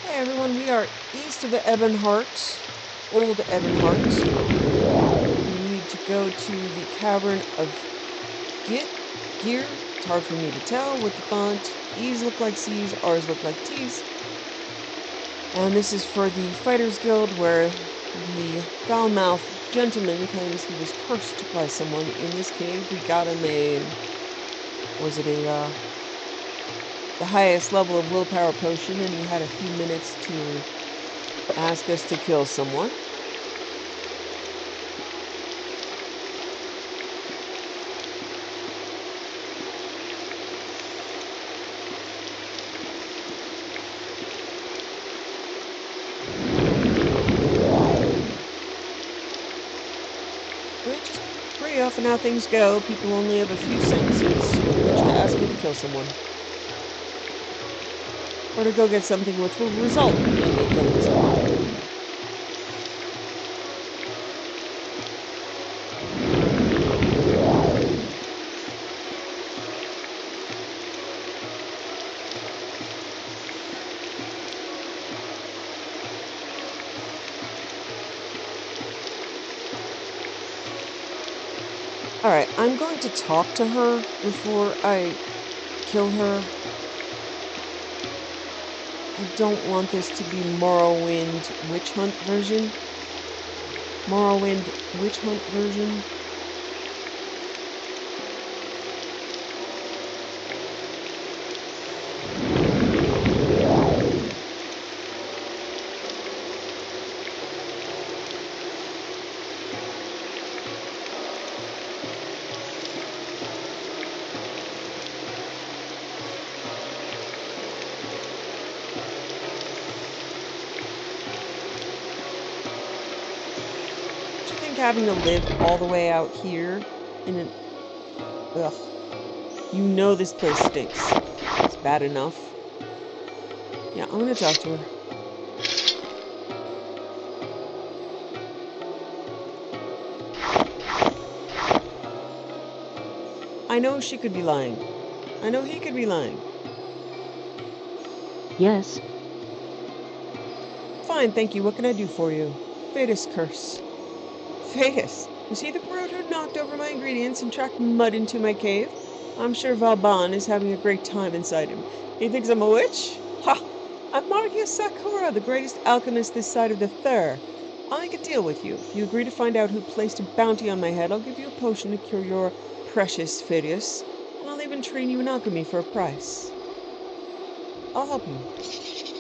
Hey everyone, we are east of Ebonheart, Old Ebonheart. We need to go to the Cavern of Gear. It's hard for me to tell with the font. E's look like C's, R's look like T's. And this is for the Fighters Guild, where the foul-mouthed gentleman claims he was cursed by someone in this cave. We got him the highest level of willpower potion, and he had a few minutes to ask us to kill someone. Which is pretty often how things go. People only have a few sentences with which to ask me to kill someone. Or to go get something which will result in me killing someone. Alright, I'm going to talk to her before I kill her. I don't want this to be Morrowind witch hunt version. Morrowind witch hunt version. Having to live all the way out here in an... Ugh. You know this place stinks. It's bad enough. Yeah, I'm gonna talk to her. I know she could be lying. I know he could be lying. Yes. Fine, thank you. What can I do for you? Fetus curse. Fetus? Was he the brute who knocked over my ingredients and tracked mud into my cave? I'm sure Valban is having a great time inside him. He thinks I'm a witch? Ha! I'm Marcus Sakura, the greatest alchemist this side of the Thur. I'll make a deal with you. If you agree to find out who placed a bounty on my head, I'll give you a potion to cure your precious fetus, and I'll even train you in alchemy for a price. I'll help you.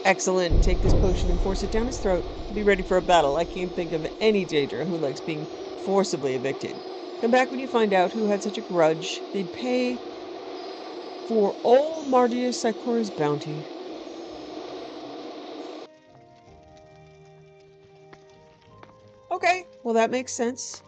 Excellent. Take this potion and force it down his throat. Be ready for a battle. I can't think of any Daedra who likes being forcibly evicted. Come back when you find out who had such a grudge. They'd pay for all Mardius Sakura's bounty. Okay, well that makes sense.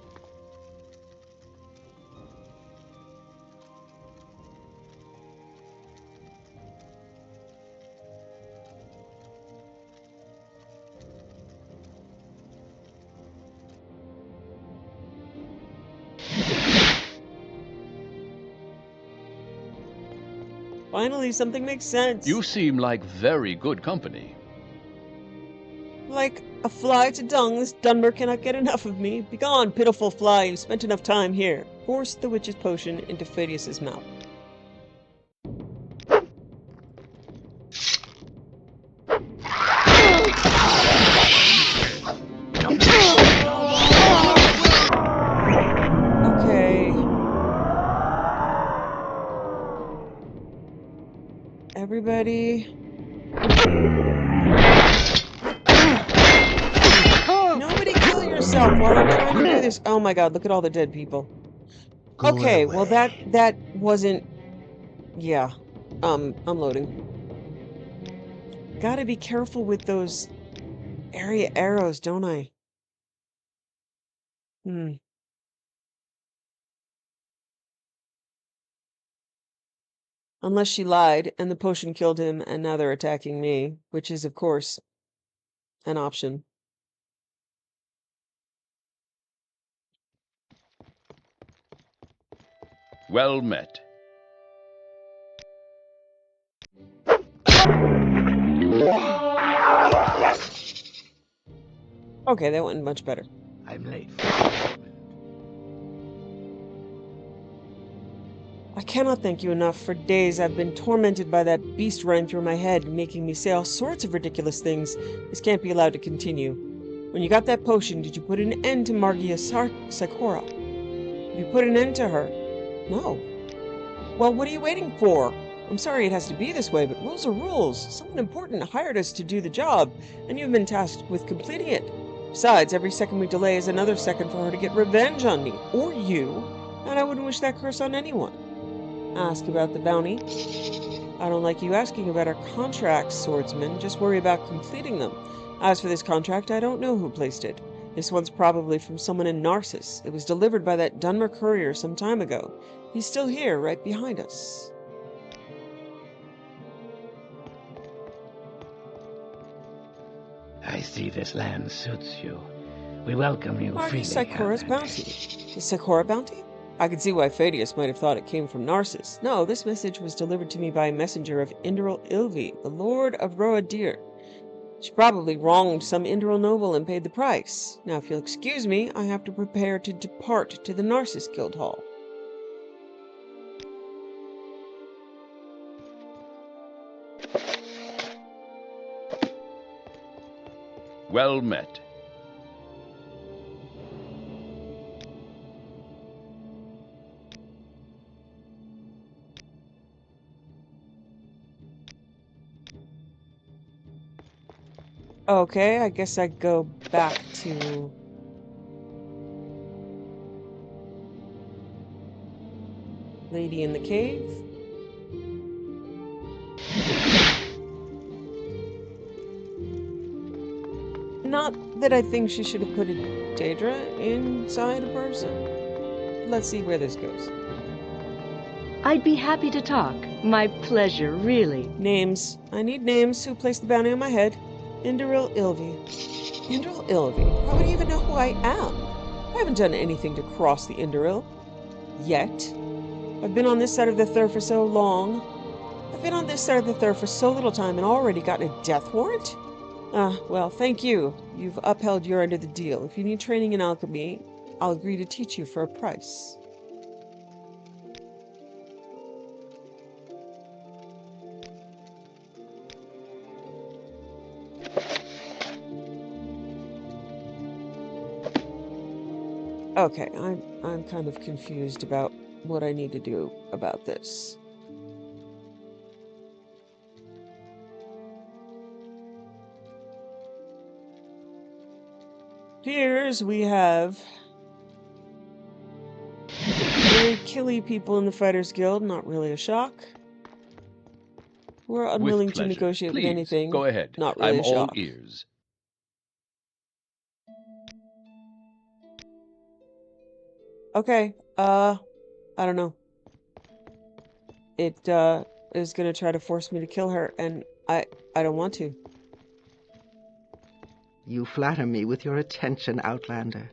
Finally, something makes sense. You seem like very good company. Like a fly to dung, this Dunmer cannot get enough of me. Begone, pitiful fly, you've spent enough time here. Force the witch's potion into Phidias's mouth. Okay. Everybody... Nobody kill yourself while I'm trying to do this. Oh my god, look at all the dead people. Okay, well that wasn't... Yeah. I'm loading. Gotta be careful with those area arrows, don't I? Unless she lied, and the potion killed him, and now they're attacking me, which is, of course, an option. Well met. Okay, that went much better. I'm late for the appointment. I cannot thank you enough. For days I've been tormented by that beast running through my head, making me say all sorts of ridiculous things. This can't be allowed to continue. When you got that potion, did you put an end to Margia Sakura? Have you put an end to her? No. Well, what are you waiting for? I'm sorry it has to be this way, but rules are rules. Someone important hired us to do the job, and you've been tasked with completing it. Besides, every second we delay is another second for her to get revenge on me, or you, and I wouldn't wish that curse on anyone. Ask about the bounty. I don't like you asking about our contracts, swordsman. Just worry about completing them. As for this contract, I don't know who placed it. This one's probably from someone in Narcissus. It was delivered by that Dunmer courier some time ago. He's still here, right behind us. I see this land suits you. We welcome you Margie freely, Sakura's Outlander. bounty. The Sakura bounty? I could see why Phadius might have thought it came from Narcissus. No, this message was delivered to me by a messenger of Vandirelyon, the Lord of Roadir. She probably wronged some Indral noble and paid the price. Now, if you'll excuse me, I have to prepare to depart to the Narcissus Guild Hall. Well met. Okay, I guess I go back to Lady in the Cave. Not that I think she should have put a Daedra inside a person. Let's see where this goes. I'd be happy to talk. My pleasure, really. Names. I need names. Who placed the bounty on my head? Vandirelyon. Vandirelyon? How would he even know who I am? I haven't done anything to cross the Indoril. Yet. I've been on this side of the Thur for so long. I've been on this side of the Thur for so little time and already gotten a death warrant? Well, thank you. You've upheld your end of the deal. If you need training in alchemy, I'll agree to teach you for a price. Okay, I'm kind of confused about what I need to do about this. Here's we have very killy people in the Fighters Guild, not really a shock. We're unwilling With to pleasure. negotiate with Please, anything, go ahead. not really I'm a all shock. ears. Okay, I don't know. It, is gonna try to force me to kill her, and I don't want to. You flatter me with your attention, Outlander.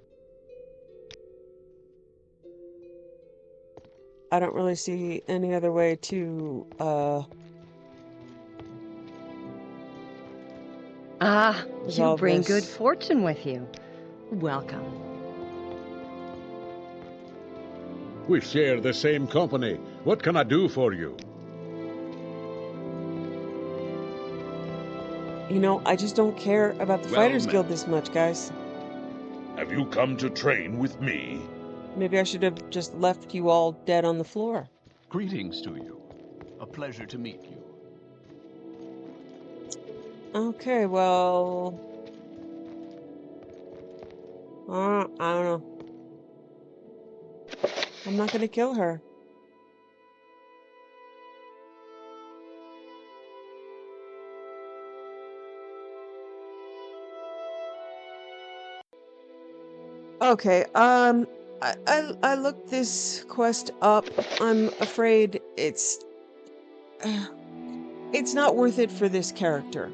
I don't really see any other way to, You resolve bring good this. fortune with you. Welcome. We share the same company. What can I do for you? You know, I just don't care about the Well Fighters met. Guild this much, guys. Have you come to train with me? Maybe I should have just left you all dead on the floor. Greetings to you. A pleasure to meet you. Okay, well... I don't know. I'm not gonna kill her. Okay, I looked this quest up. I'm afraid it's not worth it for this character.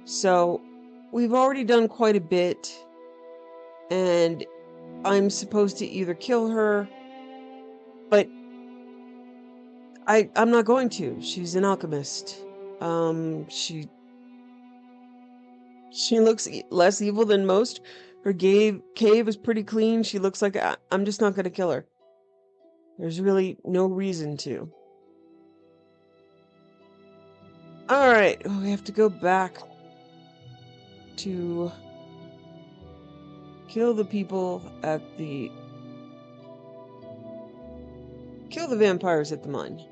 So we've already done quite a bit, and I'm supposed to either kill her, but I'm not going to. She's an alchemist. She She looks less evil than most. Her cave is pretty clean. She looks like I'm just not going to kill her. There's really no reason to. Alright, we have to go back to kill the people at the... Kill the vampires at the mine.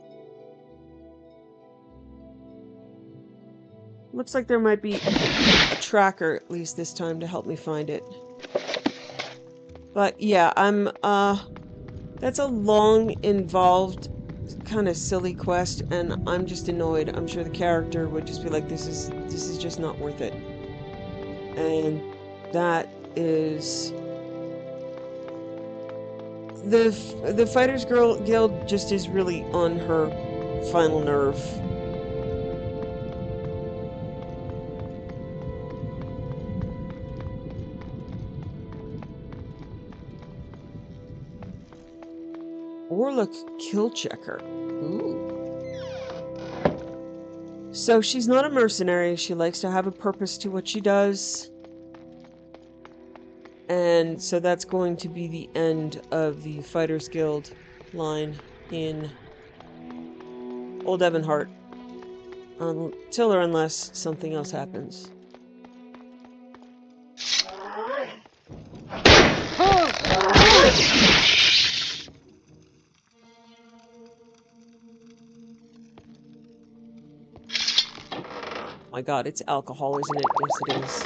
Looks like there might be a tracker at least this time to help me find it. But yeah, that's a long, involved, kind of silly quest, and I'm just annoyed. I'm sure the character would just be like, this is just not worth it. And that is... The Fighters Guild just is really on her final nerve. Warlock Kill Checker. Ooh. So she's not a mercenary. She likes to have a purpose to what she does. And so that's going to be the end of the Fighters Guild line in Old Evanhart. Until or unless something else happens. My god, it's alcohol, isn't it? Yes, it is.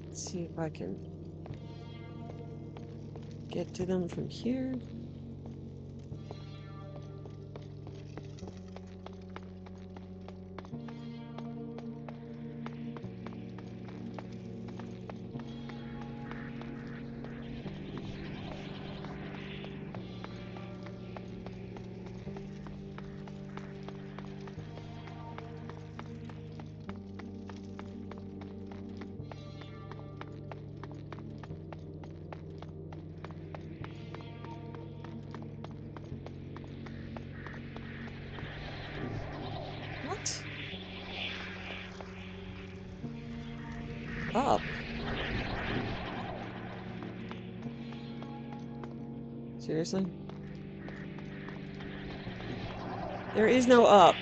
Let's see if I can get to them from here. What? Up. Seriously? There is no up.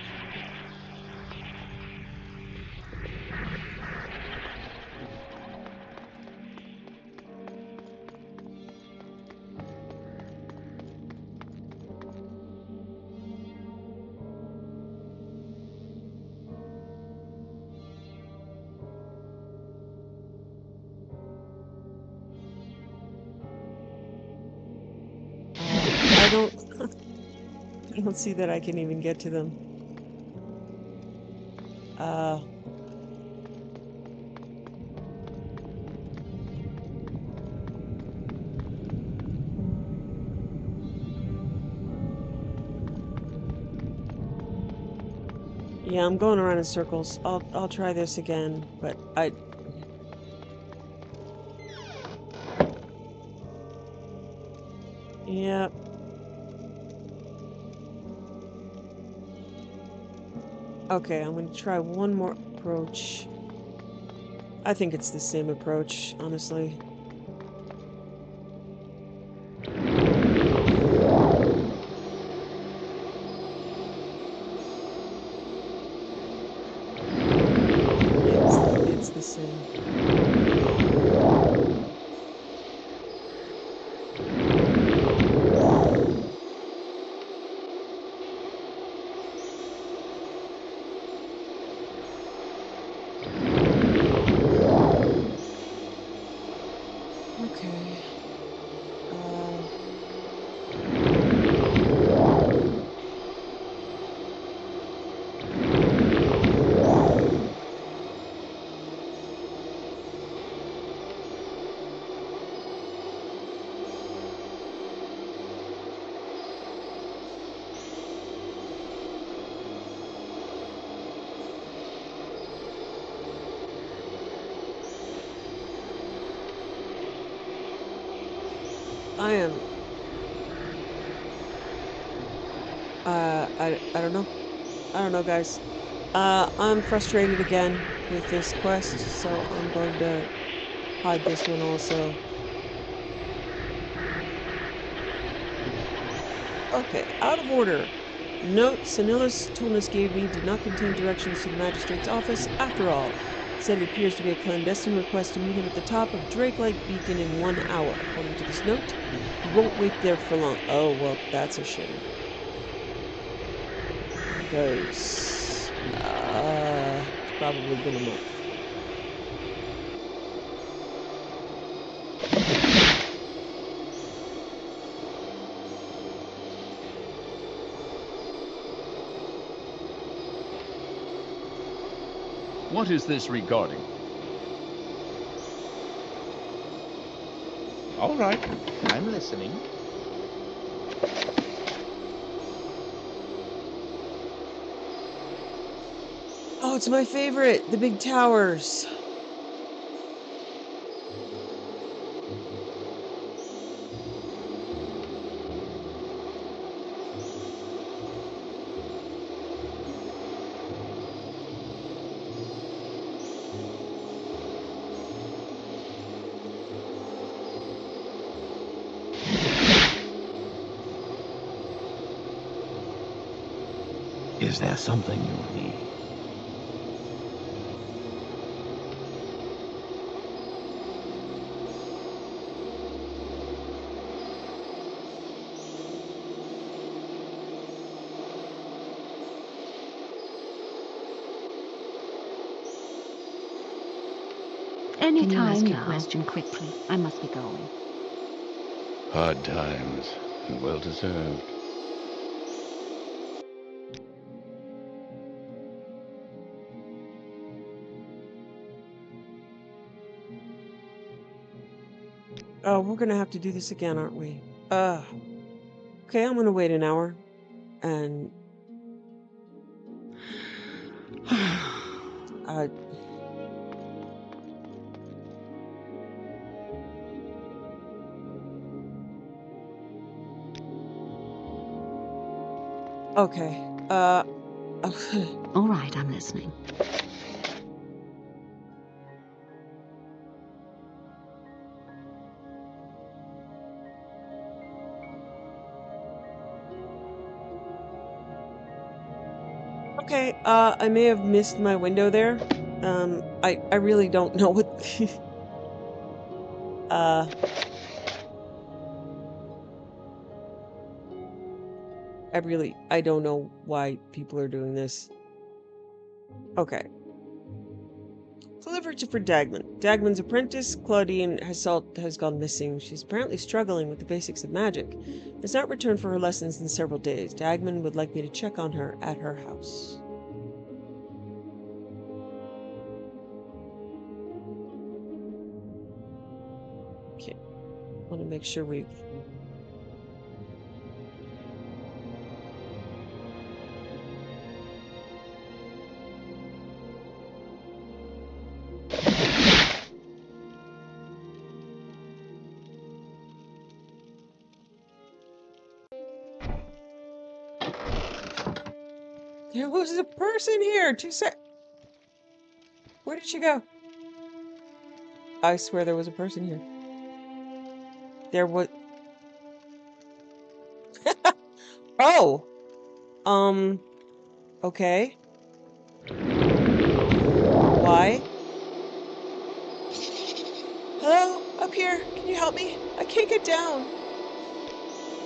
I don't... I don't see that I can even get to them. Yeah, I'm going around in circles. I'll try this again, but Yep. Okay, I'm gonna try one more approach. I think it's the same approach, honestly. It's the same. I am... I don't know. I don't know, guys. I'm frustrated again with this quest, so I'm going to hide this one also. Okay, out of order. Note, Sanilla's Tulnus gave me did not contain directions to the magistrate's office after all. Said it appears to be a clandestine request to meet him at the top of Drake-like Beacon in 1 hour. According to this note, he won't wait there for long. Oh, well, that's a shame. Because, it's probably been a month. What is this regarding? All right, I'm listening. Oh, it's my favorite, the big towers. Is there something you need? Any Can you time ask your now. question quickly? I must be going. Hard times, and well deserved. Oh, we're gonna have to do this again, aren't we? Okay, I'm gonna wait an hour. And... okay, All right, I'm listening. okay, I may have missed my window there. I really don't know what... I don't know why people are doing this. Okay. Delivered for Dagman. Dagman's apprentice, Claudine has gone missing. She's apparently struggling with the basics of magic. Has not returned for her lessons in several days. Dagman would like me to check on her at her house. Okay. Want to make sure we've... There was a person here! Where did she go? I swear there was a person here. There was... Oh! Okay. Why? Hello? Up here. Can you help me? I can't get down.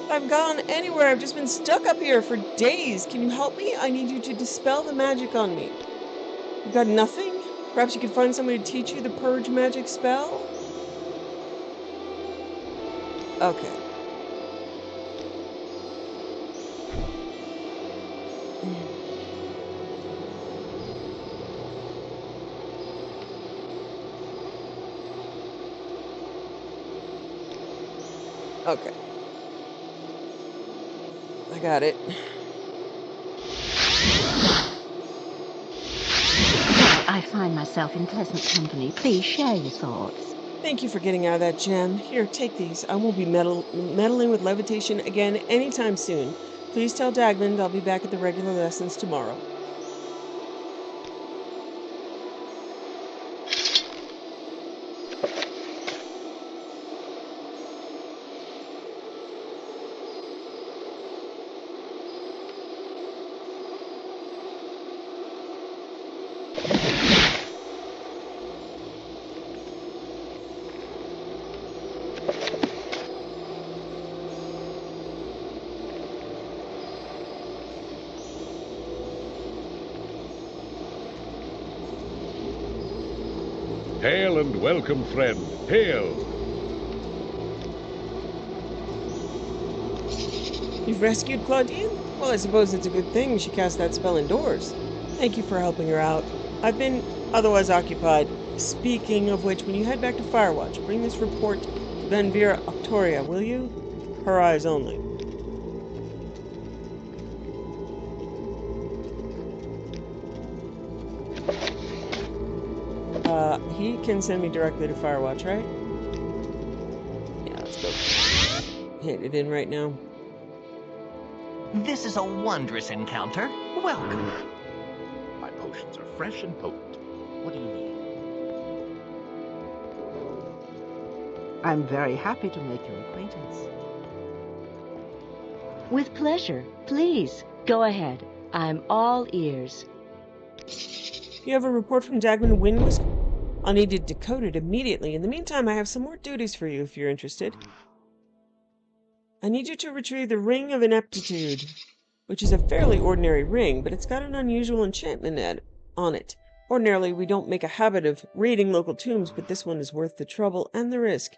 If I've gone anywhere. I've just been stuck up here for days. Can you help me? I need you to dispel the magic on me. You got nothing? Perhaps you could find somebody to teach you the purge magic spell? Okay. Okay. I got it. I find myself in pleasant company. Please share your thoughts. Thank you for getting out of that gem. Here, take these. I won't be meddling with levitation again anytime soon. Please tell Dagmund I'll be back at the regular lessons tomorrow. Hail and welcome, friend. Hail! You've rescued Claudine? Well, I suppose it's a good thing she cast that spell indoors. Thank you for helping her out. I've been otherwise occupied. Speaking of which, when you head back to Firewatch, bring this report to Vandirelyon, will you? Her eyes only. He can send me directly to Firewatch, right? Yeah, let's go. Hit it in right now. This is a wondrous encounter. Welcome. My potions are fresh and potent. What do you need? I'm very happy to make your acquaintance. With pleasure. Please, go ahead. I'm all ears. You have a report from Dagmund Windwisk? I'll need to decode it immediately. In the meantime, I have some more duties for you if you're interested. I need you to retrieve the Ring of Ineptitude, which is a fairly ordinary ring, but it's got an unusual enchantment on it. Ordinarily, we don't make a habit of raiding local tombs, but this one is worth the trouble and the risk.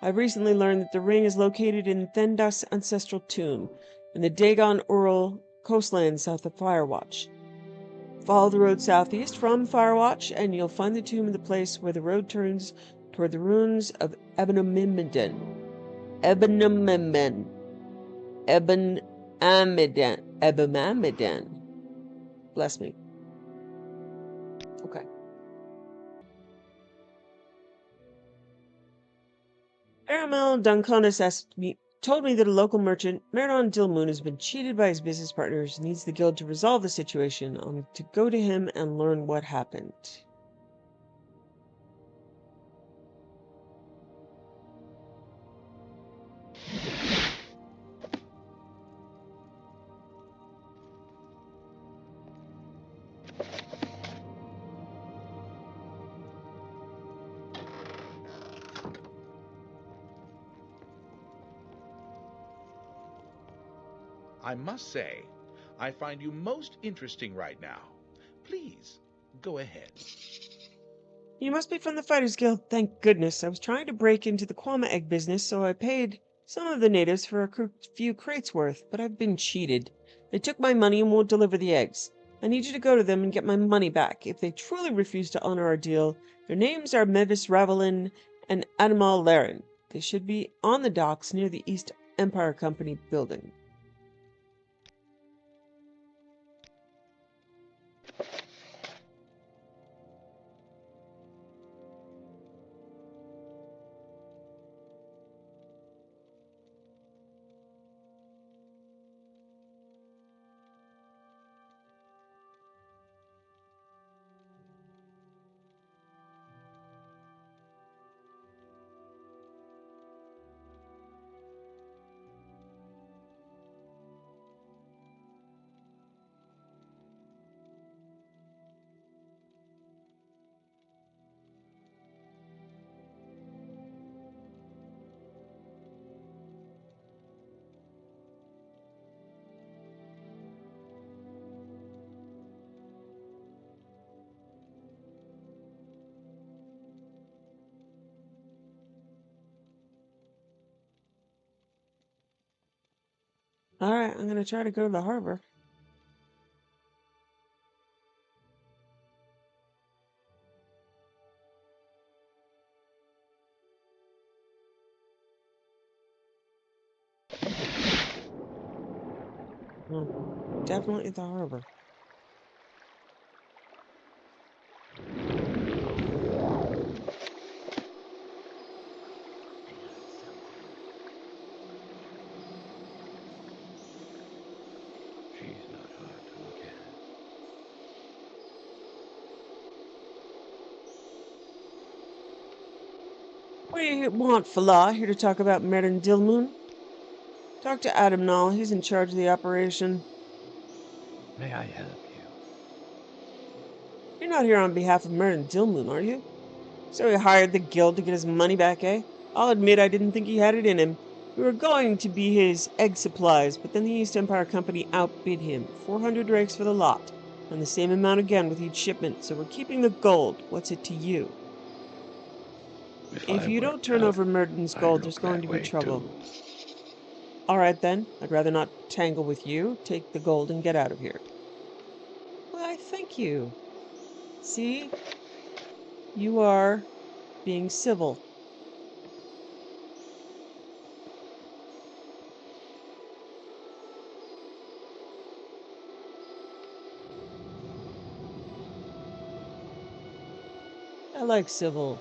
I've recently learned that the ring is located in Thendas' ancestral tomb, in the Dagon Ural coastland south of Firewatch. Follow the road southeast from Firewatch, and you'll find the tomb in the place where the road turns toward the ruins of Ebenamidan. Bless me. Okay. Aramel Dunconis told me that a local merchant, Meridon Dilmoon, has been cheated by his business partners and needs the guild to resolve the situation. I'll need to go to him and learn what happened. I must say, I find you most interesting right now. Please, go ahead. You must be from the Fighters Guild. Thank goodness. I was trying to break into the Quama egg business, so I paid some of the natives for a few crates worth, but I've been cheated. They took my money and won't deliver the eggs. I need you to go to them and get my money back. If they truly refuse to honor our deal, their names are Mevis Ravelin and Animal Laren. They should be on the docks near the East Empire Company building. Alright, I'm gonna try to go to the harbor. Definitely the harbor. What do you want, Fala? Here to talk about Vandirelyon? Talk to Adam Nall. He's in charge of the operation. May I help you? You're not here on behalf of Vandirelyon, are you? So he hired the guild to get his money back, eh? I'll admit I didn't think he had it in him. We were going to be his egg supplies, but then the East Empire Company outbid him. 400 drakes for the lot, and the same amount again with each shipment, so we're keeping the gold. What's it to you? If you don't turn over Merden's gold, there's going to be trouble. Alright then, I'd rather not tangle with you. Take the gold and get out of here. Why, thank you. See? You are being civil. I like civil.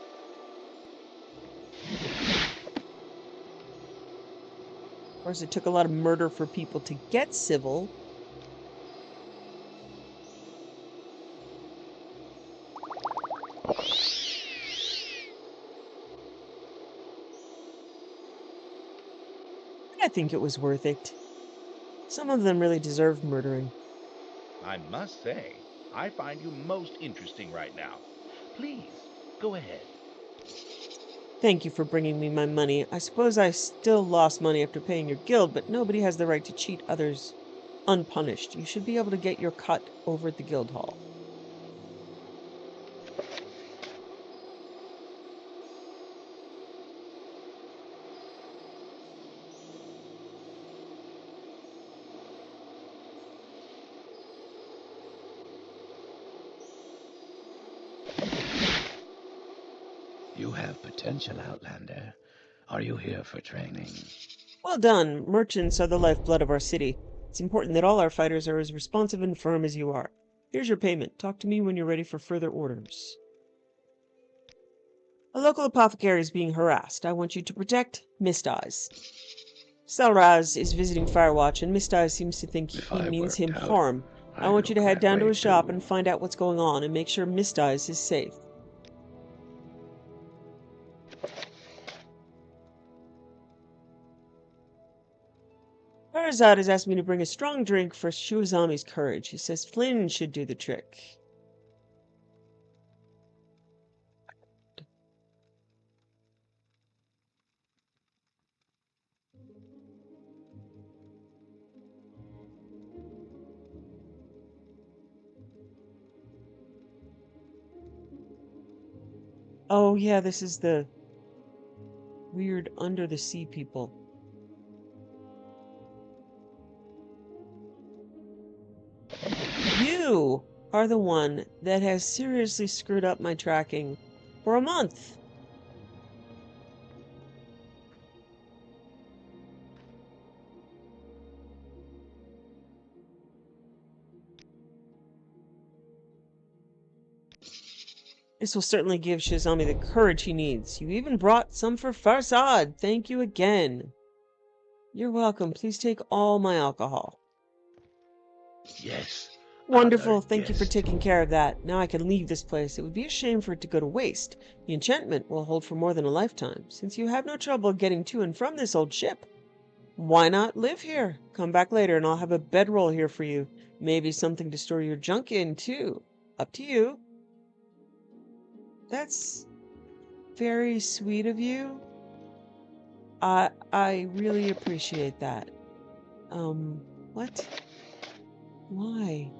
Of course, it took a lot of murder for people to get civil. I think it was worth it. Some of them really deserved murdering. I must say, I find you most interesting right now. Please, go ahead. Thank you for bringing me my money. I suppose I still lost money after paying your guild, but nobody has the right to cheat others unpunished. You should be able to get your cut over at the guild hall. You have potential, Outlander. Are you here for training? Well done. Merchants are the lifeblood of our city. It's important that all our fighters are as responsive and firm as you are. Here's your payment. Talk to me when you're ready for further orders. A local apothecary is being harassed. I want you to protect Mist Eyes. Salraz is visiting Firewatch, and Mist Eyes seems to think he means him harm. I want you to head down to his shop and find out what's going on, and make sure Mist Eyes is safe. Farazad has asked me to bring a strong drink for Shuazami's courage. He says Flynn should do the trick. Oh yeah, this is the weird under the sea people. You are the one that has seriously screwed up my tracking for a month. This will certainly give Shazami the courage he needs. You even brought some for Farzad. Thank you again. You're welcome. Please take all my alcohol. Yes. Wonderful. Thank you for taking care of that. Now I can leave this place. It would be a shame for it to go to waste. The enchantment will hold for more than a lifetime. Since you have no trouble getting to and from this old ship, why not live here? Come back later and I'll have a bedroll here for you. Maybe something to store your junk in, too. Up to you. That's very sweet of you. I really appreciate that. What? Why?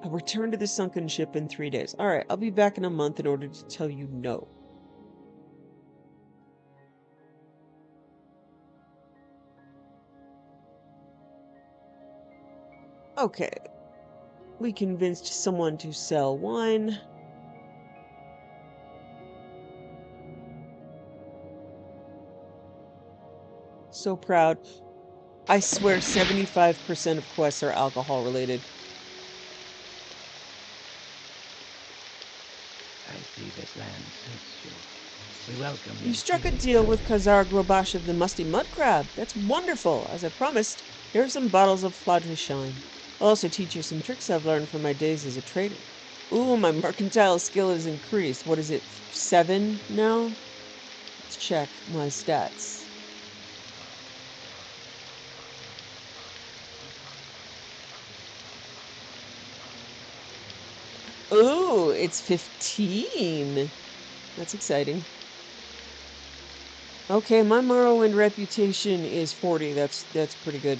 I'll return to the sunken ship in 3 days. Alright, I'll be back in a month in order to tell you no. Okay. We convinced someone to sell wine. So proud. I swear 75% of quests are alcohol related. I see this land suits you. We welcome you. You struck a deal with Khazar Grobash of the Musty Mud Crab. That's wonderful. As I promised, here are some bottles of Fladry Shine. I'll also teach you some tricks I've learned from my days as a trader. Ooh, my mercantile skill has increased. What is it, 7 now? Let's check my stats. Ooh, it's 15. That's exciting. Okay, my Morrowind reputation is 40. That's pretty good.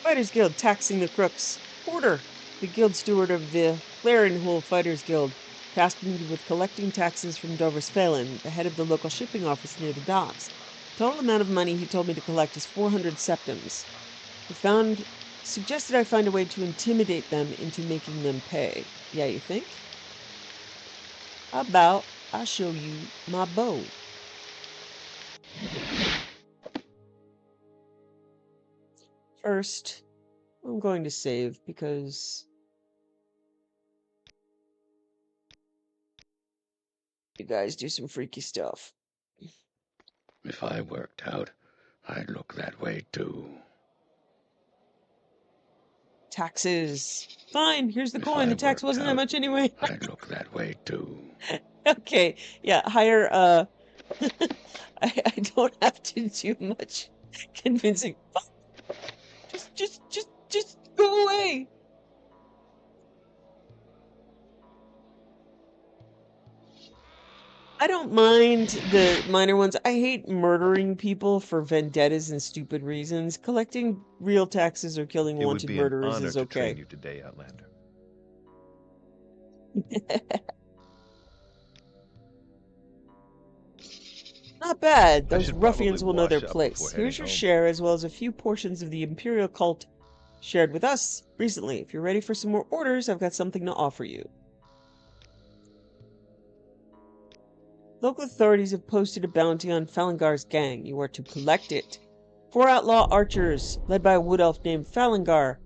Fighters Guild taxing the crooks. Porter, the guild steward of the Clarenhole Fighters Guild, tasked me with collecting taxes from Dover's Phelan, the head of the local shipping office near the docks. Total amount of money he told me to collect is 400 septims. Suggested I find a way to intimidate them into making them pay. Yeah, you think? How about I show you my bow? First, I'm going to save because you guys do some freaky stuff. If I worked out, I'd look that way too. Taxes. Fine, here's the If coin. I The tax worked wasn't that out, much anyway. I'd look that way too. Okay, yeah, hire, I don't have to do much convincing. Just go away. I don't mind the minor ones. I hate murdering people for vendettas and stupid reasons. Collecting real taxes or killing It would wanted be an murderers honor is to train okay. you today, Outlander. Not bad. I Those should probably ruffians will know their wash up before place. Here's heading your home. share, as well as a few portions of the Imperial cult shared with us recently. If you're ready for some more orders, I've got something to offer you. Local authorities have posted a bounty on Falangar's gang. You are to collect it. 4 outlaw archers, led by a wood elf named Falangar,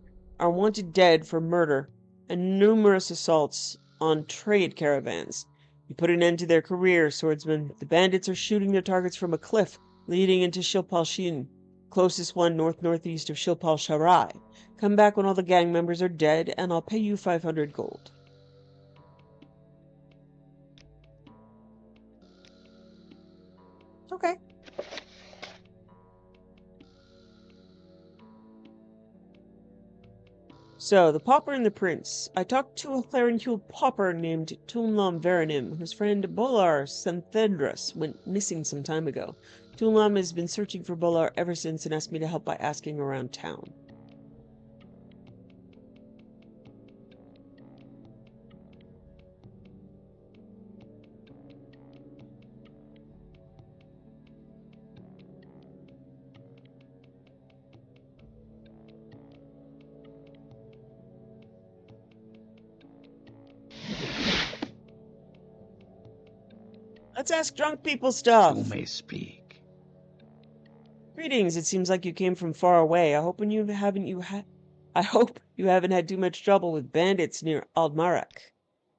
are wanted dead for murder and numerous assaults on trade caravans. You put an end to their career, swordsman. The bandits are shooting their targets from a cliff leading into Shilpal Shin, closest one north-northeast of Shilpal Sharai. Come back when all the gang members are dead, and I'll pay you 500 gold. Okay. So, the pauper and the prince. I talked to a Clarenhule pauper named Tunlam Veranim, whose friend Bolar Santhendras went missing some time ago. Tunlam has been searching for Bolar ever since and asked me to help by asking around town. Let's ask drunk people stuff. You may speak. Greetings. It seems like you came from far away. I hope you haven't had too much trouble with bandits near Aldmarek.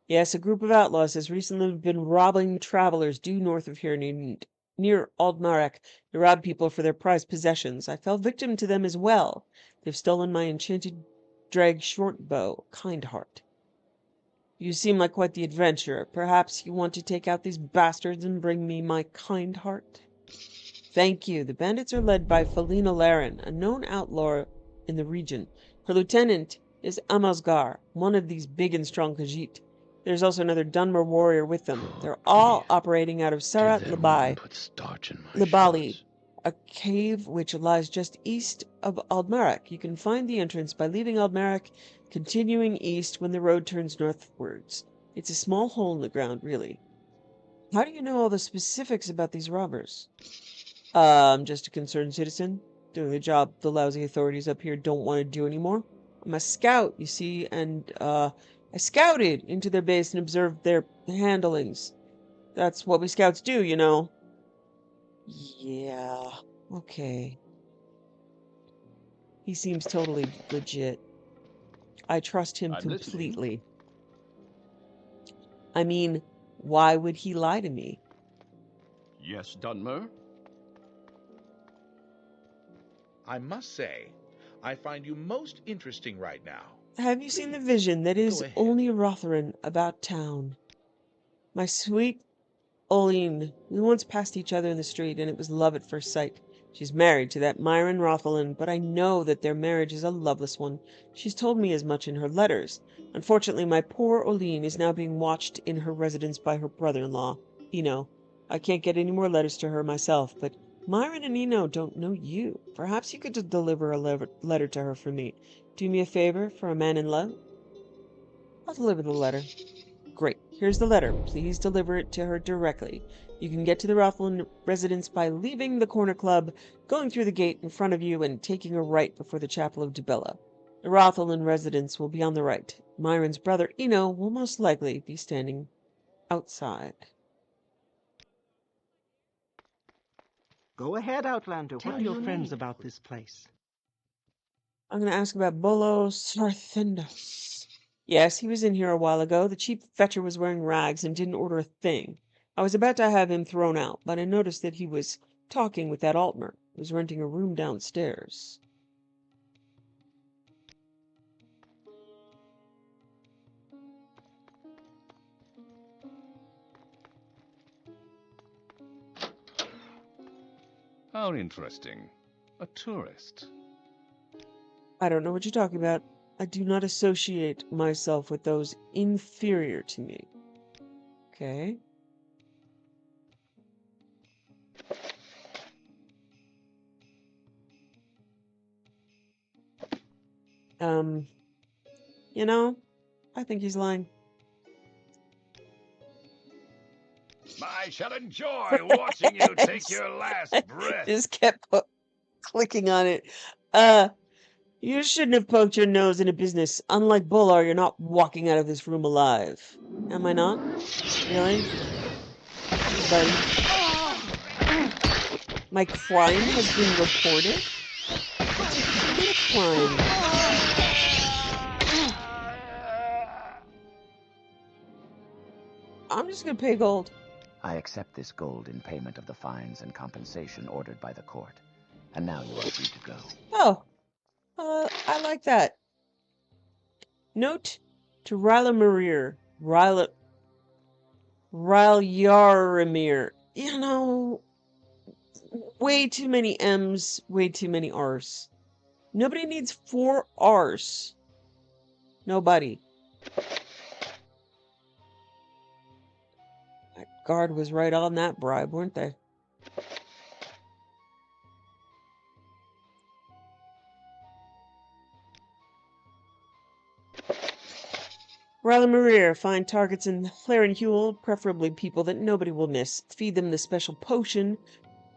Yes, a group of outlaws has recently been robbing travelers due north of here near Aldmarek. They rob people for their prized possessions. I fell victim to them as well. They've stolen my enchanted drag short bow, Kind Heart. You seem like quite the adventurer. Perhaps you want to take out these bastards and bring me my Kind Heart? Thank you. The bandits are led by Felina Laren, a known outlaw in the region. Her lieutenant is Amosgar, one of these big and strong Khajiit. There's also another Dunmer warrior with them. They're all operating out of Sarat Give them more than Labai, put starch in my Libali, shoes. a cave which lies just east of Aldmarek. You can find the entrance by leaving Aldmarek, continuing east when the road turns northwards. It's a small hole in the ground, really. How do you know all the specifics about these robbers? I'm just a concerned citizen, doing the job the lousy authorities up here don't want to do anymore. I'm a scout, you see, and, I scouted into their base and observed their handlings. That's what we scouts do, you know. Yeah, okay. He seems totally legit. I trust him I'm listening. completely. I mean, why would he lie to me? Yes, Dunmer? I must say, I find you most interesting right now. Have you seen the Please, vision that go is ahead. only Rotherin about town? My sweet Oline, we once passed each other in the street, and it was love at first sight. She's married to that Myron Rothelin, but I know that their marriage is a loveless one. She's told me as much in her letters. Unfortunately, my poor Oline is now being watched in her residence by her brother-in-law, Eno. I can't get any more letters to her myself, but Myron and Eno don't know you. Perhaps you could deliver a letter to her for me. Do me a favor for a man in love? I'll deliver the letter. Great. Here's the letter. Please deliver it to her directly. You can get to the Rothlin residence by leaving the Corner Club, going through the gate in front of you, and taking a right before the Chapel of Dibella. The Rothlin residence will be on the right. Myron's brother, Eno, will most likely be standing outside. Go ahead, Outlander. Tell What do your you friends need? about this place. I'm going to ask about Bolo Sarthendos. Yes, he was in here a while ago. The chief fetcher was wearing rags and didn't order a thing. I was about to have him thrown out, but I noticed that he was talking with that Altmer, who was renting a room downstairs. How interesting. A tourist. I don't know what you're talking about. I do not associate myself with those inferior to me. Okay. Um, you know, I think he's lying. I shall enjoy watching you take your last breath. Just kept clicking on it. You shouldn't have poked your nose into business. Unlike Bolar, you're not walking out of this room alive. Am I not? Really? Buddy? My crime has been reported? Did you commit a crime? I'm just gonna pay gold. I accept this gold in payment of the fines and compensation ordered by the court. And now you are free to go. Oh, I like that. Note to Ryla Marir. Ryle Yaramir. You know, way too many M's, way too many R's. Nobody needs 4 R's. Nobody. That guard was right on that bribe, weren't they? Ryla Marir, find targets in Clarenhule, preferably people that nobody will miss. Feed them the special potion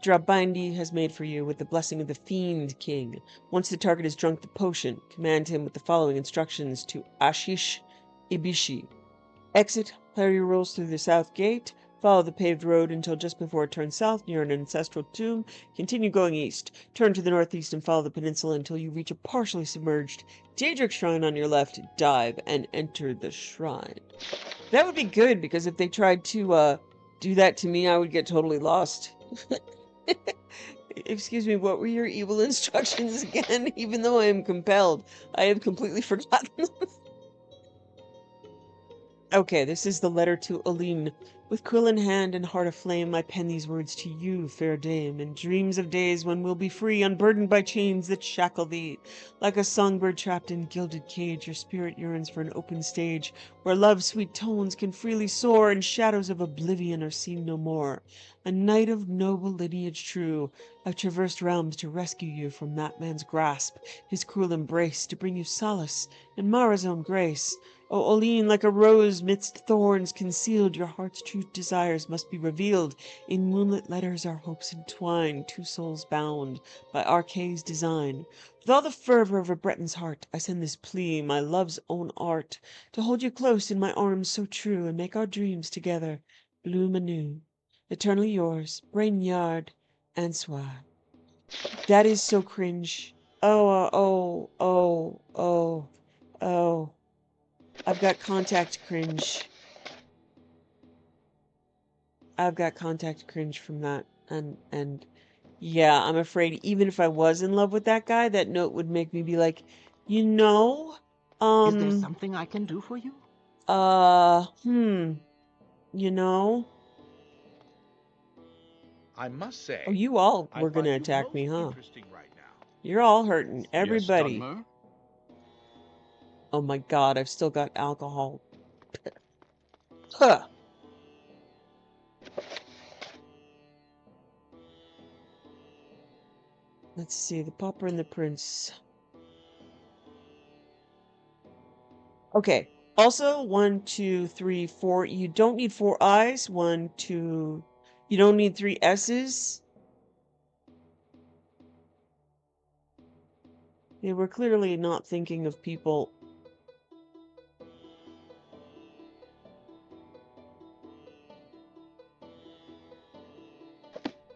Drabindi has made for you with the blessing of the Fiend King. Once the target has drunk the potion, command him with the following instructions to Ashish Ibishi. Exit Harry rolls through the south gate. Follow the paved road until just before it turns south near an ancestral tomb. Continue going east. Turn to the northeast and follow the peninsula until you reach a partially submerged Daedric shrine on your left. Dive and enter the shrine. That would be good, because if they tried to do that to me, I would get totally lost. Excuse me, what were your evil instructions again? Even though I am compelled, I have completely forgotten them. Okay, this is the letter to Aline. With quill in hand and heart aflame, I pen these words to you, fair dame, in dreams of days when we'll be free, unburdened by chains that shackle thee. Like a songbird trapped in gilded cage, your spirit yearns for an open stage, where love's sweet tones can freely soar, and shadows of oblivion are seen no more. A knight of noble lineage true, I've traversed realms to rescue you from that man's grasp, his cruel embrace, to bring you solace in Mara's own grace. O Oline, like a rose midst thorns concealed, your heart's true desires must be revealed. In moonlit letters our hopes entwine, 2 souls bound by Arcay's design. With all the fervor of a Breton's heart, I send this plea, my love's own art, to hold you close in my arms so true, and make our dreams together bloom anew. Eternally yours, Brainyard Ansoir. That is so cringe. Oh. I've got contact cringe. I've got contact cringe from that. And yeah, I'm afraid even if I was in love with that guy, that note would make me be like, you know, Is there um, something I can do for you? you know. I must say, Oh, you all I were gonna find you attack most me, huh? interesting right now. You're all hurting. Yes, Everybody. Dunmer? Oh my God, I've still got alcohol. Huh. Let's see, the pauper and the prince. Okay. Also, 1, 2, 3, 4. You don't need 4 eyes. 1, 2. You don't need 3 S's. They were clearly not thinking of people.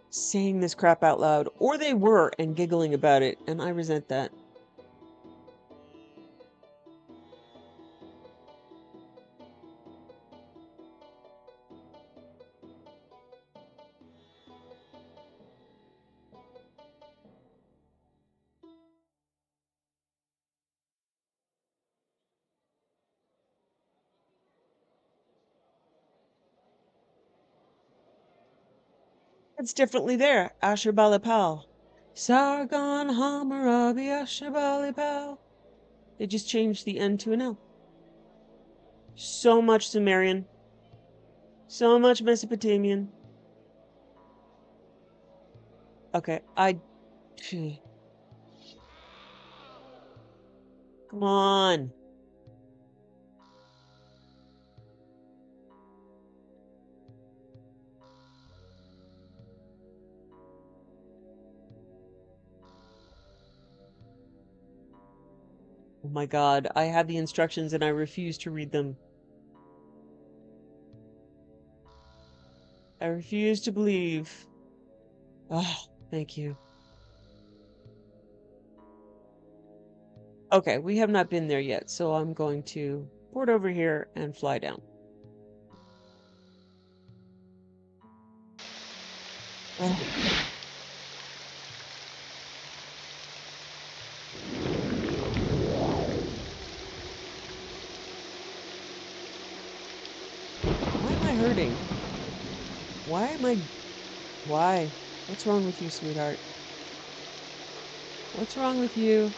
Saying this crap out loud. Or they were and giggling about it, and I resent that. It's differently there. Ashurbalipal. Sargon Hammurabi Ashurbalipal. They just changed the N to an L. So much Sumerian. So much Mesopotamian. Okay, Come on. Oh my God, I have the instructions and I refuse to read them. I refuse to believe. Oh, thank you. Okay, we have not been there yet, so I'm going to port over here and fly down. Oh. Why am I hurting? Why am I... Why? What's wrong with you, sweetheart? What's wrong with you?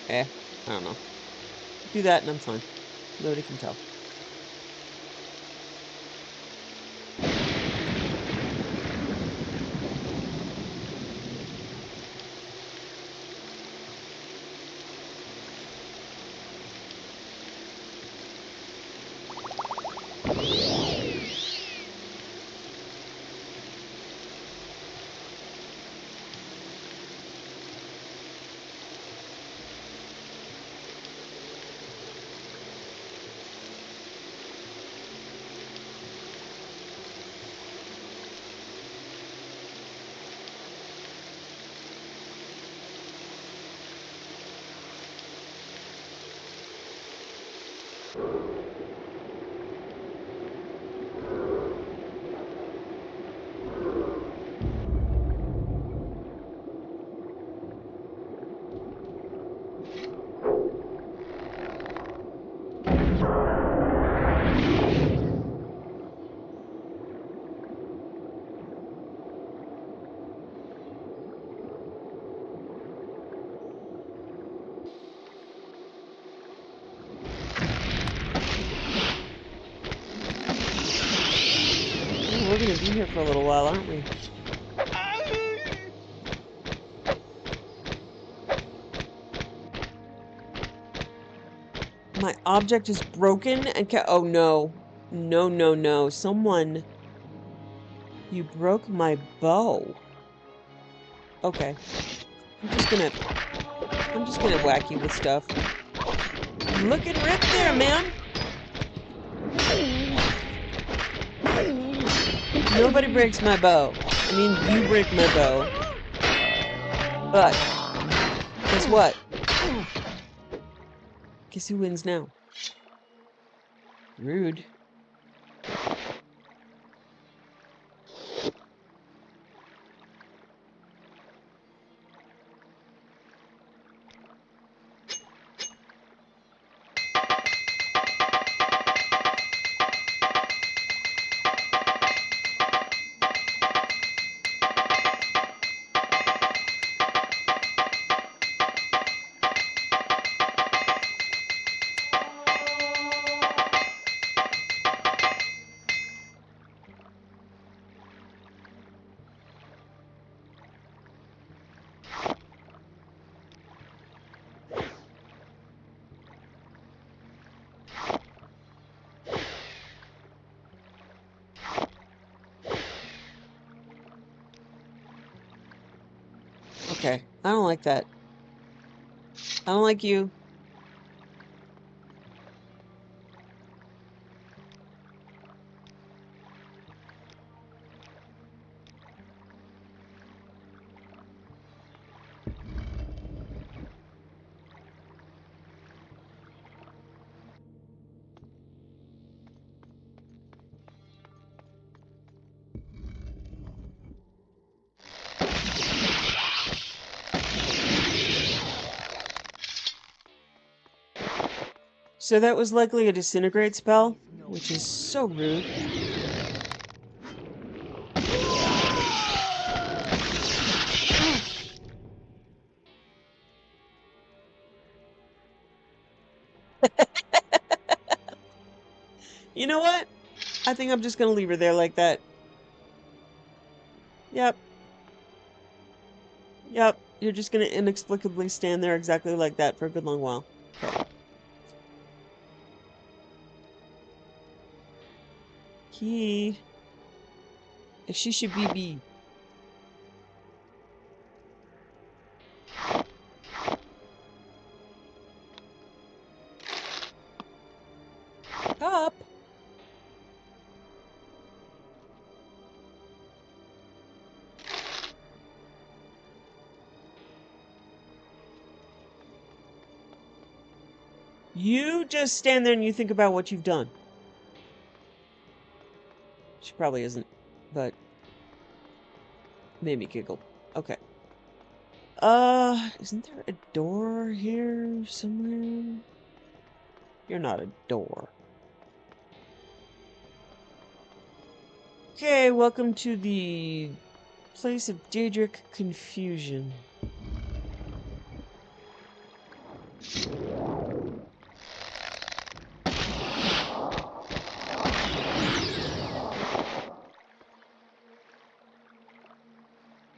I don't know. Do that and I'm fine. Nobody can tell. We're gonna be here for a little while, aren't we? My object is broken and oh no. No, no, no. Someone... You broke my bow. Okay. I'm just gonna whack you with stuff. Looking ripped there, man. Nobody breaks my bow. I mean, you break my bow. But, guess what? Guess who wins now? Rude. Okay, I don't like that. I don't like you. So that was likely a disintegrate spell, which is so rude. You know what? I think I'm just gonna leave her there like that. Yep. Yep. You're just gonna inexplicably stand there exactly like that for a good long while. Okay. Key. If she should be. Up. You just stand there and you think about what you've done. She probably isn't, but made me giggle. Okay. Isn't there a door here somewhere? You're not a door. Okay, welcome to the place of Daedric confusion.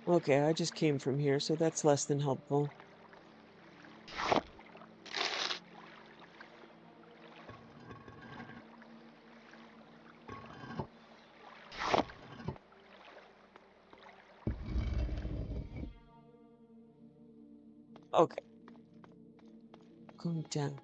Okay, I just came from here, so that's less than helpful. Okay. Going down.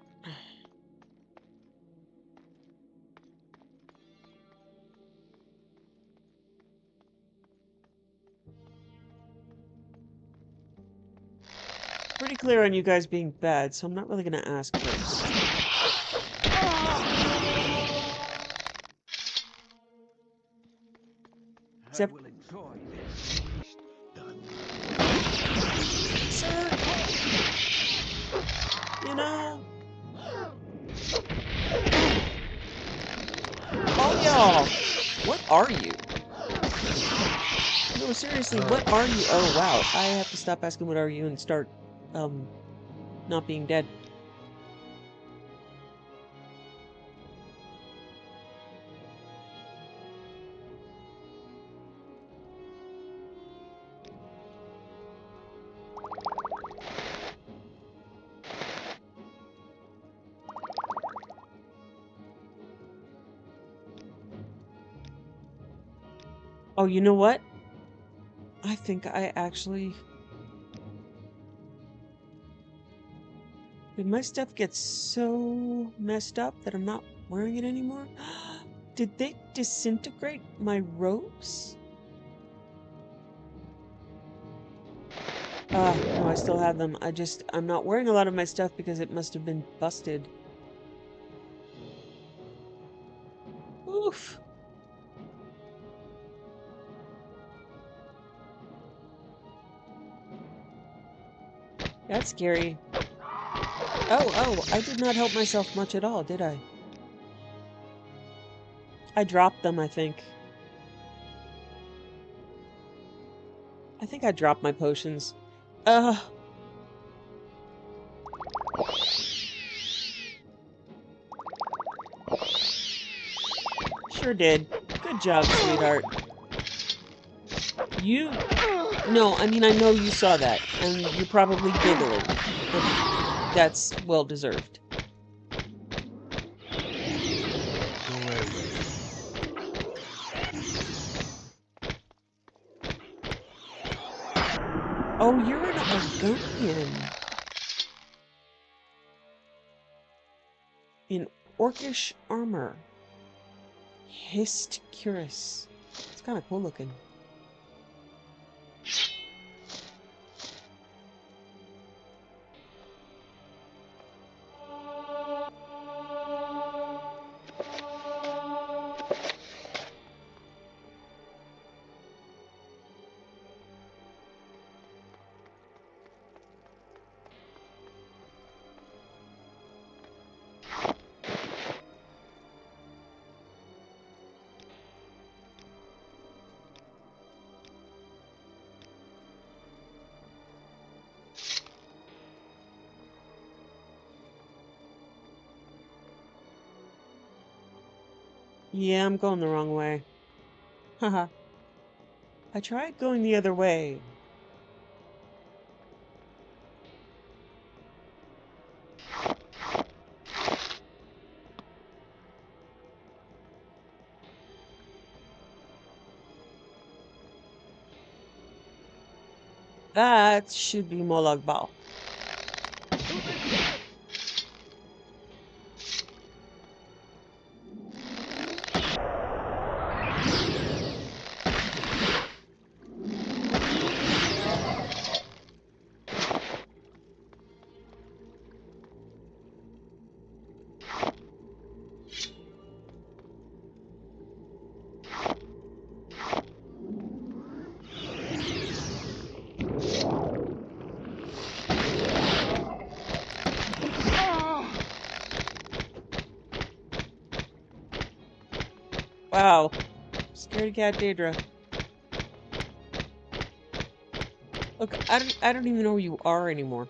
Pretty clear on you guys being bad, so I'm not really gonna ask first. Except, sir, you know. Oh, y'all. What are you? No, seriously, what are you? Oh, wow. I have to stop asking what are you and start, not being dead. Oh, you know what? I think I actually... Did my stuff get so messed up that I'm not wearing it anymore? Did they disintegrate my ropes? No, I still have them. I'm not wearing a lot of my stuff because it must have been busted. That's scary. Oh, I did not help myself much at all, did I? I dropped them, I think. I think I dropped my potions. Sure did. Good job, sweetheart. You... No, I mean, I know you saw that, and you're probably giggling. But that's well-deserved. Oh, you're an Argonian. In orcish armor. Hist Curus. It's kind of cool looking. Yeah, I'm going the wrong way. Haha. I tried going the other way. That should be Molag Bal. Wow. Scaredy cat Daedra. Look, I don't even know where you are anymore.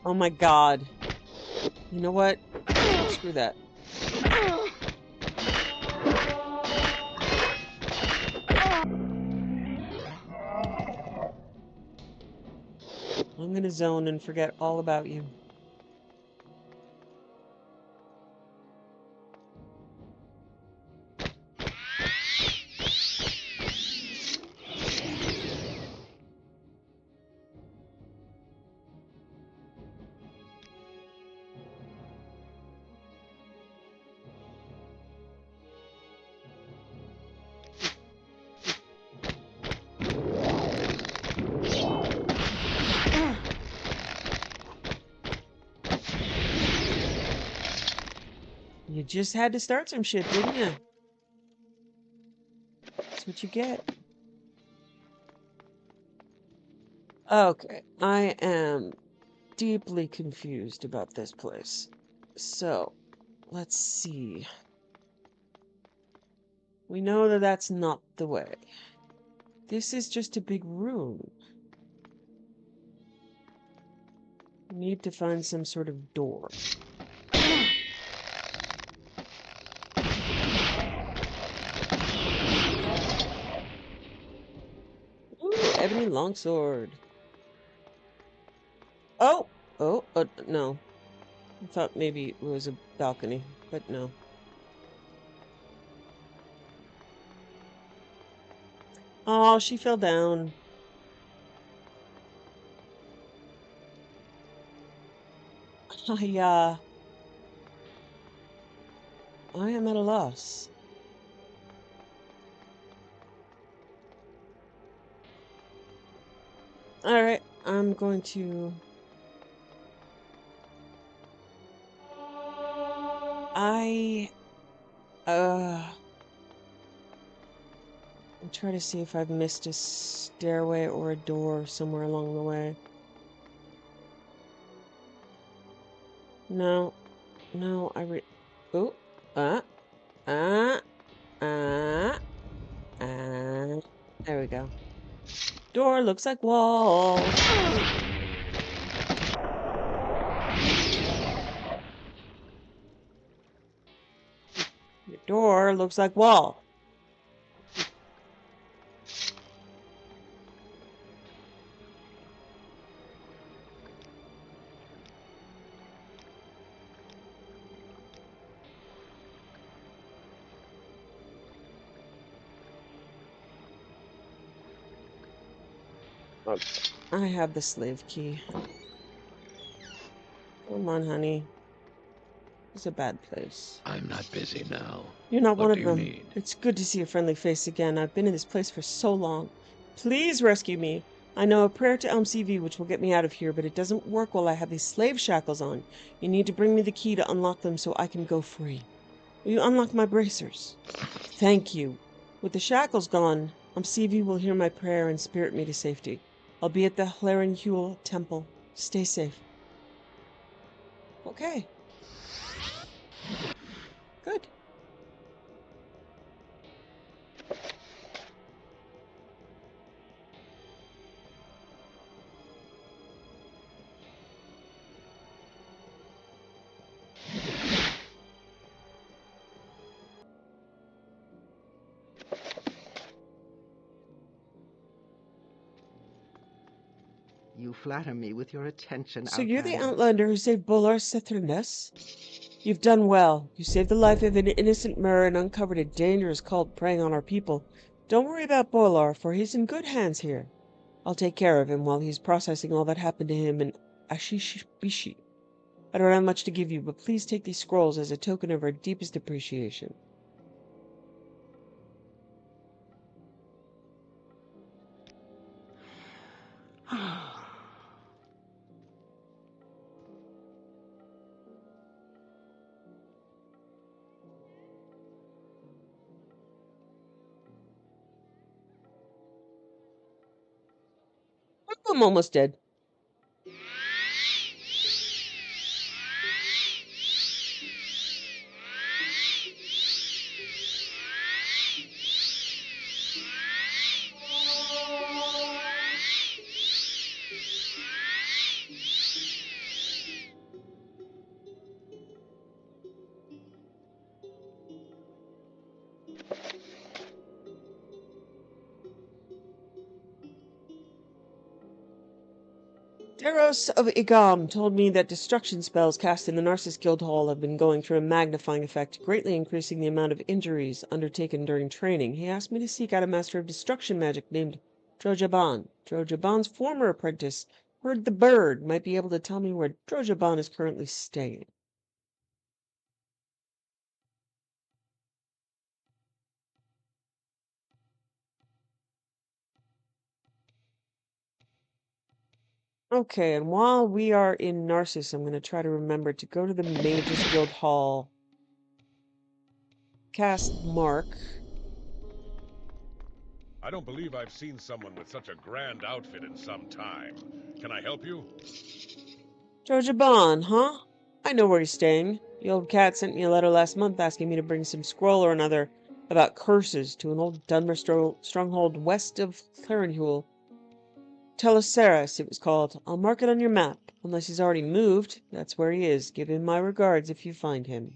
Oh my god. You know what? Screw that. I'm gonna zone and forget all about you. You just had to start some shit, didn't you? That's what you get. Okay, I am deeply confused about this place. So, let's see. We know that that's not the way. This is just a big room. We need to find some sort of door. Ooh, ebony longsword. Oh! Oh, no. I thought maybe it was a balcony, but no. Oh, she fell down. I am at a loss. Alright, I'm going to... I'll try to see if I've missed a stairway or a door somewhere along the way. No. No, Ooh. There we go. Door looks like wall. Your door looks like wall. I have the slave key. Come on, honey. It's a bad place. I'm not busy now. You're not What one do of you them. need? It's good to see a friendly face again. I've been in this place for so long. Please rescue me. I know a prayer to Elm CV which will get me out of here, but it doesn't work while I have these slave shackles on. You need to bring me the key to unlock them so I can go free. Will you unlock my bracers? Thank you. With the shackles gone, CV will hear my prayer and spirit me to safety. I'll be at the Hlaren temple. Stay safe. Okay. Good. You flatter me with your attention, So you're the Outlander. outlander who saved Bolar Sethrnes? You've done well. You saved the life of an innocent Mer and uncovered a dangerous cult preying on our people. Don't worry about Bolar, for he's in good hands here. I'll take care of him while he's processing all that happened to him in Ashishibishi. I don't have much to give you, but please take these scrolls as a token of our deepest appreciation. I'm almost dead. Deros of Igam told me that destruction spells cast in the Narcissus Guild Hall have been going through a magnifying effect, greatly increasing the amount of injuries undertaken during training. He asked me to seek out a master of destruction magic named Drojaban. Drojaban's former apprentice, Heard the Bird, might be able to tell me where Drojaban is currently staying. Okay, and while we are in Narcissus, I'm going to try to remember to go to the Mages Guild Hall. Cast Mark. I don't believe I've seen someone with such a grand outfit in some time. Can I help you? Drojaban, huh? I know where he's staying. The old cat sent me a letter last month asking me to bring some scroll or another about curses to an old Dunmer stronghold west of Clarenhul. Telesaris, it was called. I'll mark it on your map. Unless he's already moved, that's where he is. Give him my regards if you find him.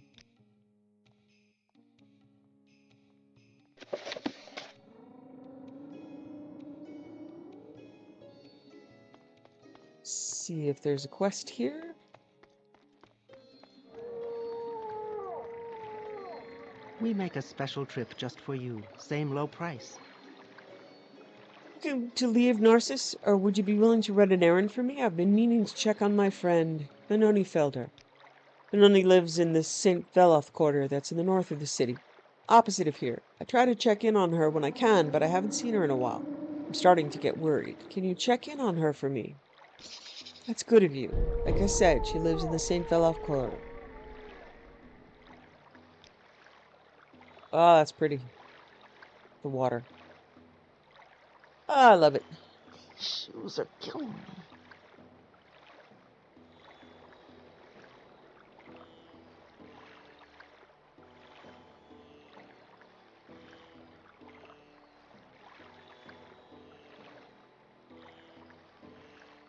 See if there's a quest here. We make a special trip just for you. Same low price. Looking to leave Narcissus, or would you be willing to run an errand for me? I've been meaning to check on my friend, Benoni Felder. Benoni lives in the St. Veloth quarter that's in the north of the city, opposite of here. I try to check in on her when I can, but I haven't seen her in a while. I'm starting to get worried. Can you check in on her for me? That's good of you. Like I said, she lives in the St. Veloth quarter. Oh, that's pretty. The water. Oh, I love it. These shoes are killing me.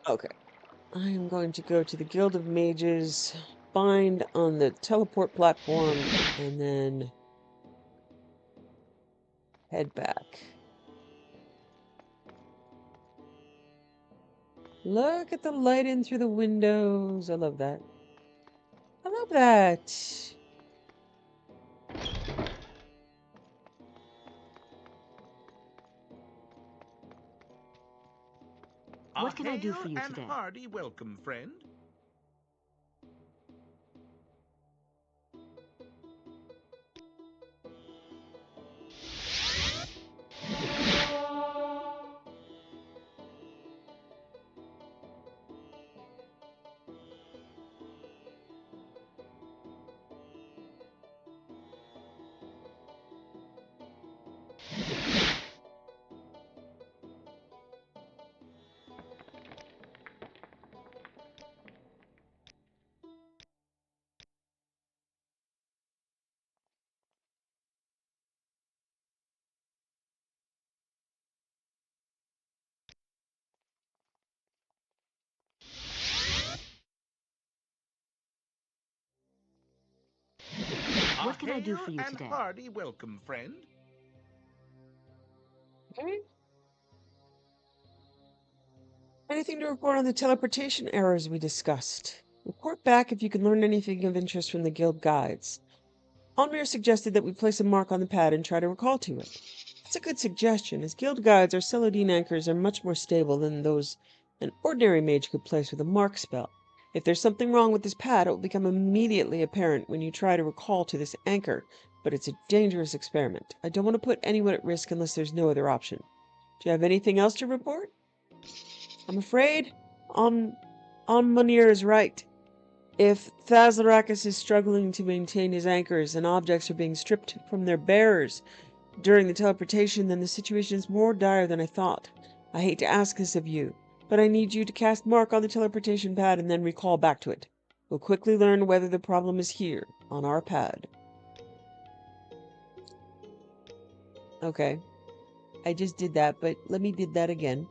Okay. I am going to go to the Guild of Mages, find on the teleport platform, and then head back. Look at the light in through the windows. I love that. I love that. What can I do for you and today? hearty welcome, friend. What can I do for you and today? hearty welcome, friend. Okay. Anything to report on the teleportation errors we discussed? Report back if you can learn anything of interest from the guild guides. Almir suggested that we place a mark on the pad and try to recall to it. That's a good suggestion, as guild guides or Celadine anchors are much more stable than those an ordinary mage could place with a mark spell. If there's something wrong with this pad, it will become immediately apparent when you try to recall to this anchor, but it's a dangerous experiment. I don't want to put anyone at risk unless there's no other option. Do you have anything else to report? I'm afraid Munir is right. If Thazlarakis is struggling to maintain his anchors and objects are being stripped from their bearers during the teleportation, then the situation is more dire than I thought. I hate to ask this of you, but I need you to cast mark on the teleportation pad and then recall back to it. We'll quickly learn whether the problem is here, on our pad. Okay. I just did that, but let me do that again.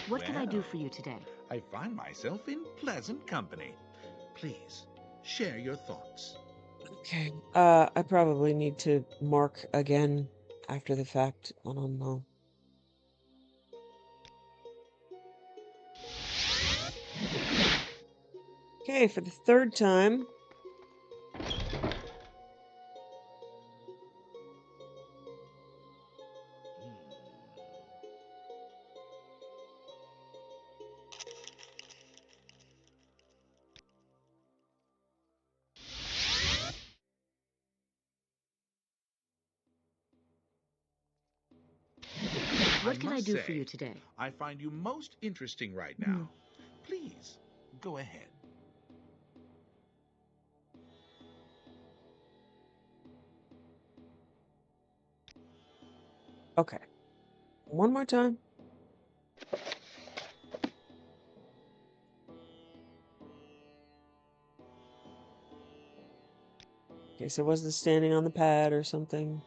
What can I do for you today? I find myself in pleasant company. Please, share your thoughts. Okay. I probably need to mark again after the fact. I don't know. Okay, for the third time. What can I must do say, for you today? I find you most interesting right now. Please, go ahead. Okay. One more time. Okay, so it wasn't standing on the pad or something.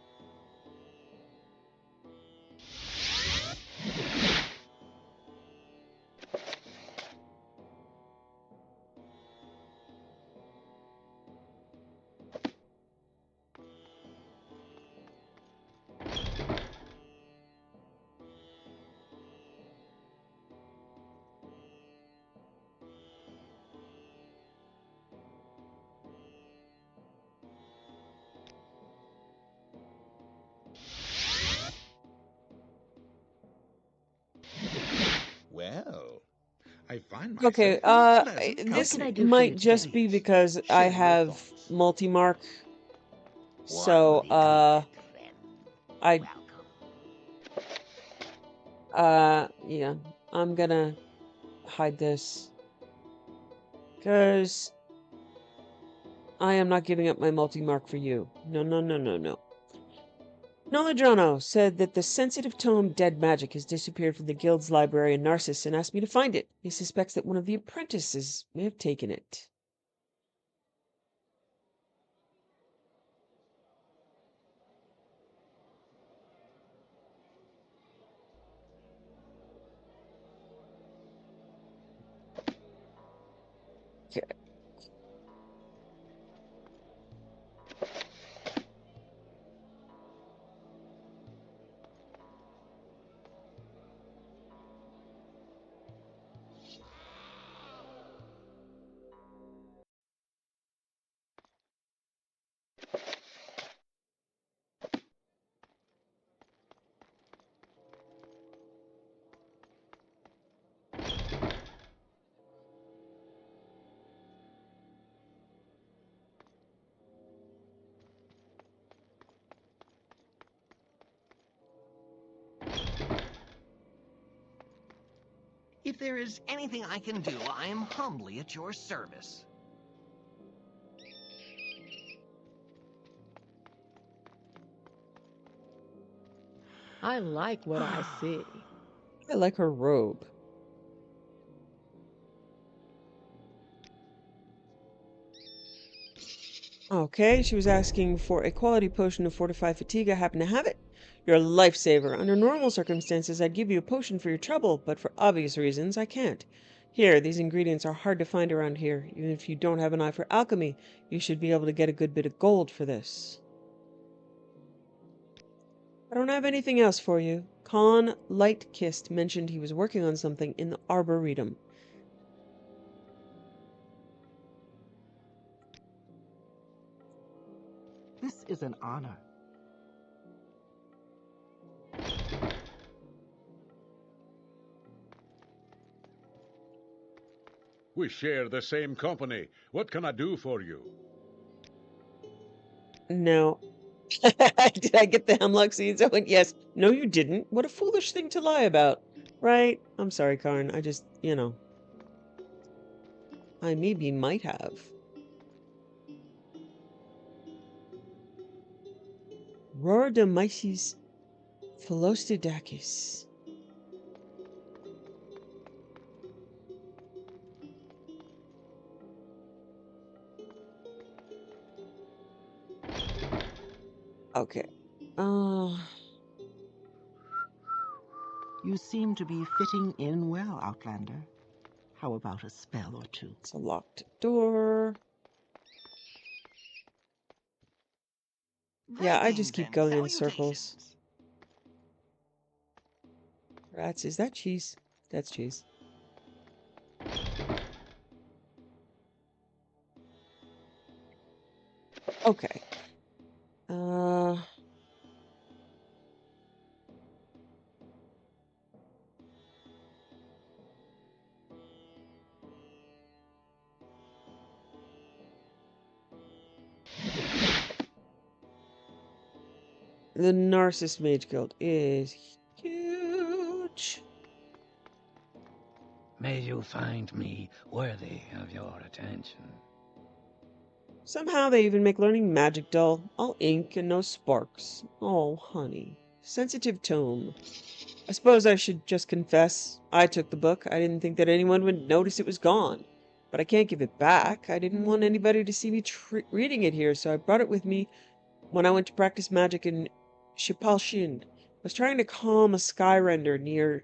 I find Okay, myself in pleasant this can I company. do for you might today? just be because I Share your have thoughts. multi-mark, What so, would he like then? I, Welcome. yeah, I'm gonna hide this, because I am not giving up my multi-mark for you. No, no, no, no, no. Noladrano said that the sensitive tome Dead Magic has disappeared from the guild's library in Narcissus and asked me to find it. He suspects that one of the apprentices may have taken it. Okay. If there is anything I can do, I am humbly at your service. I like what I see. I like her robe. Okay, she was asking for a quality potion of fortified fatigue. I happen to have it. You're a lifesaver. Under normal circumstances, I'd give you a potion for your trouble, but for obvious reasons, I can't. Here, these ingredients are hard to find around here. Even if you don't have an eye for alchemy, you should be able to get a good bit of gold for this. I don't have anything else for you. Con Lightkist mentioned he was working on something in the Arboretum. This is an honor. We share the same company. What can I do for you? No. Did I get the hemlock seeds? I went, yes. No, you didn't. What a foolish thing to lie about. Right? I'm sorry, Karn. I just, I maybe might have. Rhodomyces philostidakis. Okay. You seem to be fitting in well, Outlander. How about a spell or two? It's a locked door. Yeah, I just Greetings keep and going in circles. salutations. Rats, is that cheese? That's cheese. Okay. The Narcissus Mage Guild is huge. May you find me worthy of your attention. Somehow they even make learning magic dull. All ink and no sparks. Oh, honey. Sensitive tome. I suppose I should just confess. I took the book. I didn't think that anyone would notice it was gone. But I can't give it back. I didn't want anybody to see me reading it here, so I brought it with me when I went to practice magic in Shipalshin. I was trying to calm a skyrender near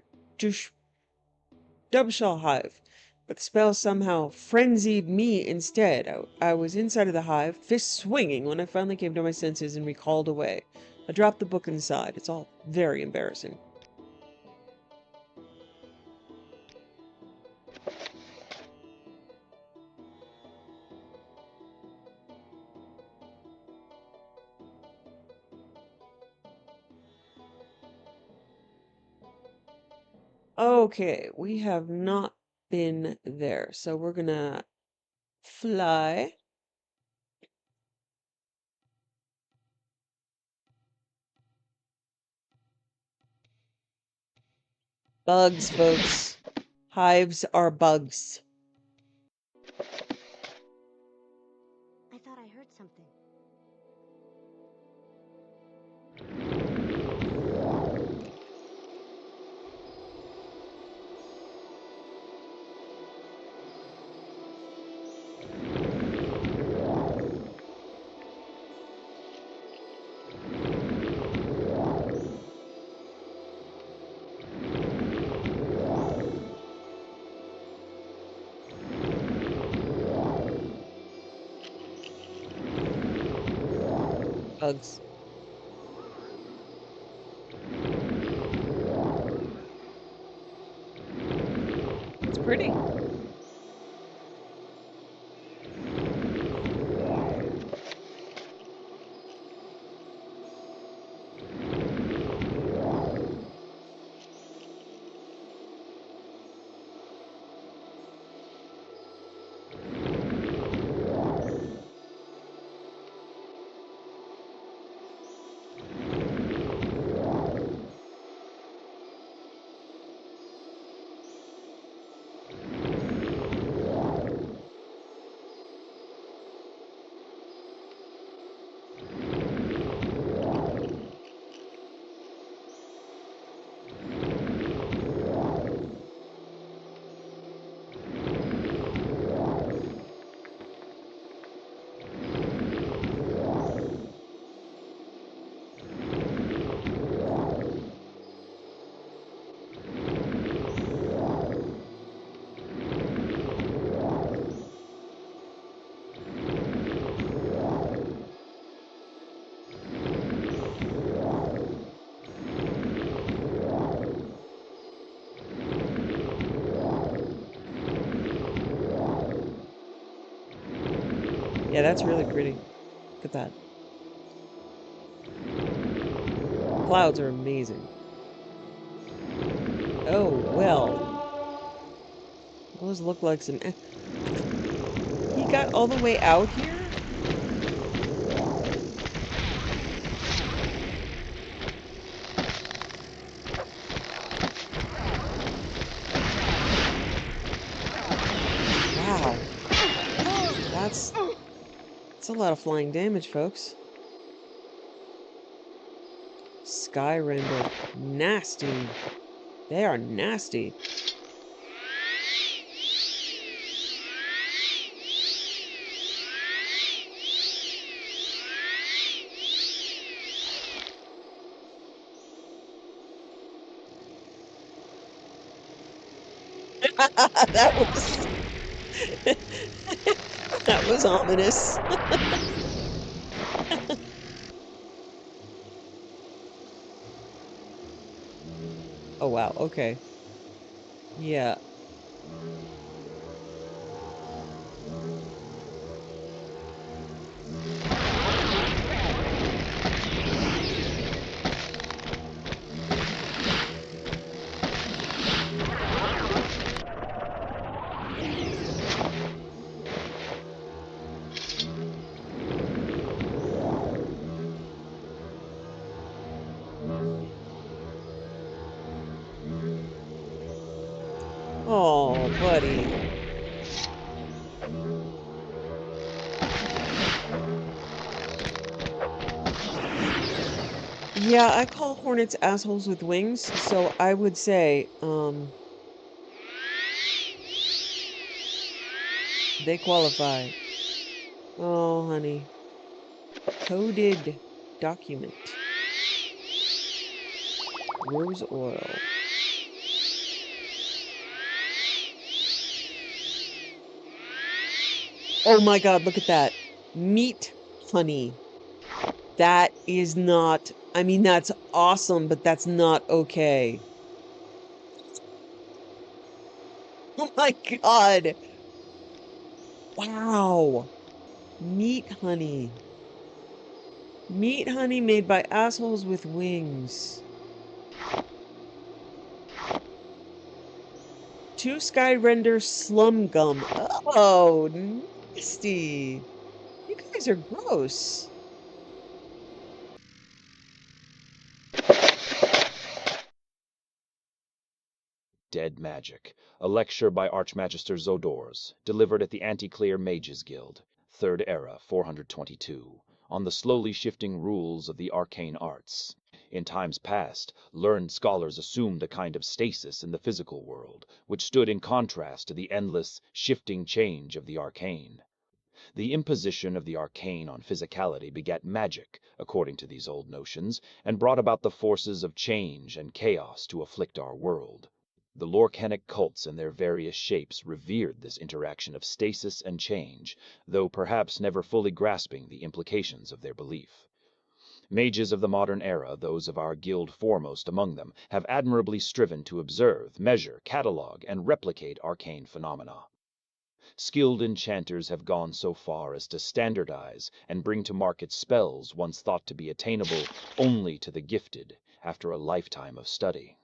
Dubshall hive, but the spell somehow frenzied me instead. I was inside of the hive, fist swinging, when I finally came to my senses and recalled away. I dropped the book inside. It's all very embarrassing. Okay, we have not been there. So we're gonna fly. Bugs, folks. Hives are bugs. I thought I heard something. Bugs. It's pretty. Yeah, that's really pretty. Look at that. Clouds are amazing. Oh, well. Those look like some... He got all the way out here? Wow. That's a lot of flying damage, folks. Sky render. Nasty. They are nasty. That was that was ominous. Oh wow, okay. Yeah. Oh, buddy. Yeah, I call hornets assholes with wings, so I would say, they qualify. Oh, honey. Coded document. Rose oil. Oh my god, look at that. Meat honey. That is not, I mean, that's awesome, but that's not okay. Oh my god. Wow. Meat honey. Meat honey made by assholes with wings. 2 Skyrender Slum Gum. Oh, nasty. You guys are gross. Dead Magic, a lecture by Archmagister Zodors, delivered at the Anticlear Mages Guild, 3rd Era, 422, on the slowly shifting rules of the arcane arts. In times past, learned scholars assumed a kind of stasis in the physical world, which stood in contrast to the endless, shifting change of the arcane. The imposition of the arcane on physicality begat magic, according to these old notions, and brought about the forces of change and chaos to afflict our world. The Lorcanic cults in their various shapes revered this interaction of stasis and change, though perhaps never fully grasping the implications of their belief. Mages of the modern era, those of our guild foremost among them, have admirably striven to observe, measure, catalogue, and replicate arcane phenomena. Skilled enchanters have gone so far as to standardize and bring to market spells once thought to be attainable only to the gifted after a lifetime of study.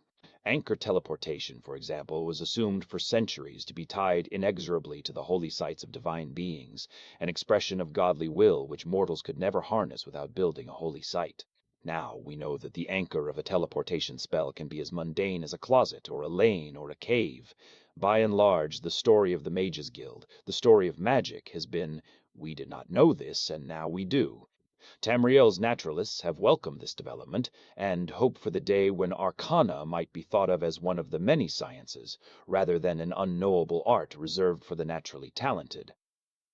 Anchor teleportation, for example, was assumed for centuries to be tied inexorably to the holy sites of divine beings, an expression of godly will which mortals could never harness without building a holy site. Now we know that the anchor of a teleportation spell can be as mundane as a closet or a lane or a cave. By and large, the story of the Mages Guild, the story of magic, has been, we did not know this, and now we do. Tamriel's naturalists have welcomed this development, and hope for the day when arcana might be thought of as one of the many sciences, rather than an unknowable art reserved for the naturally talented.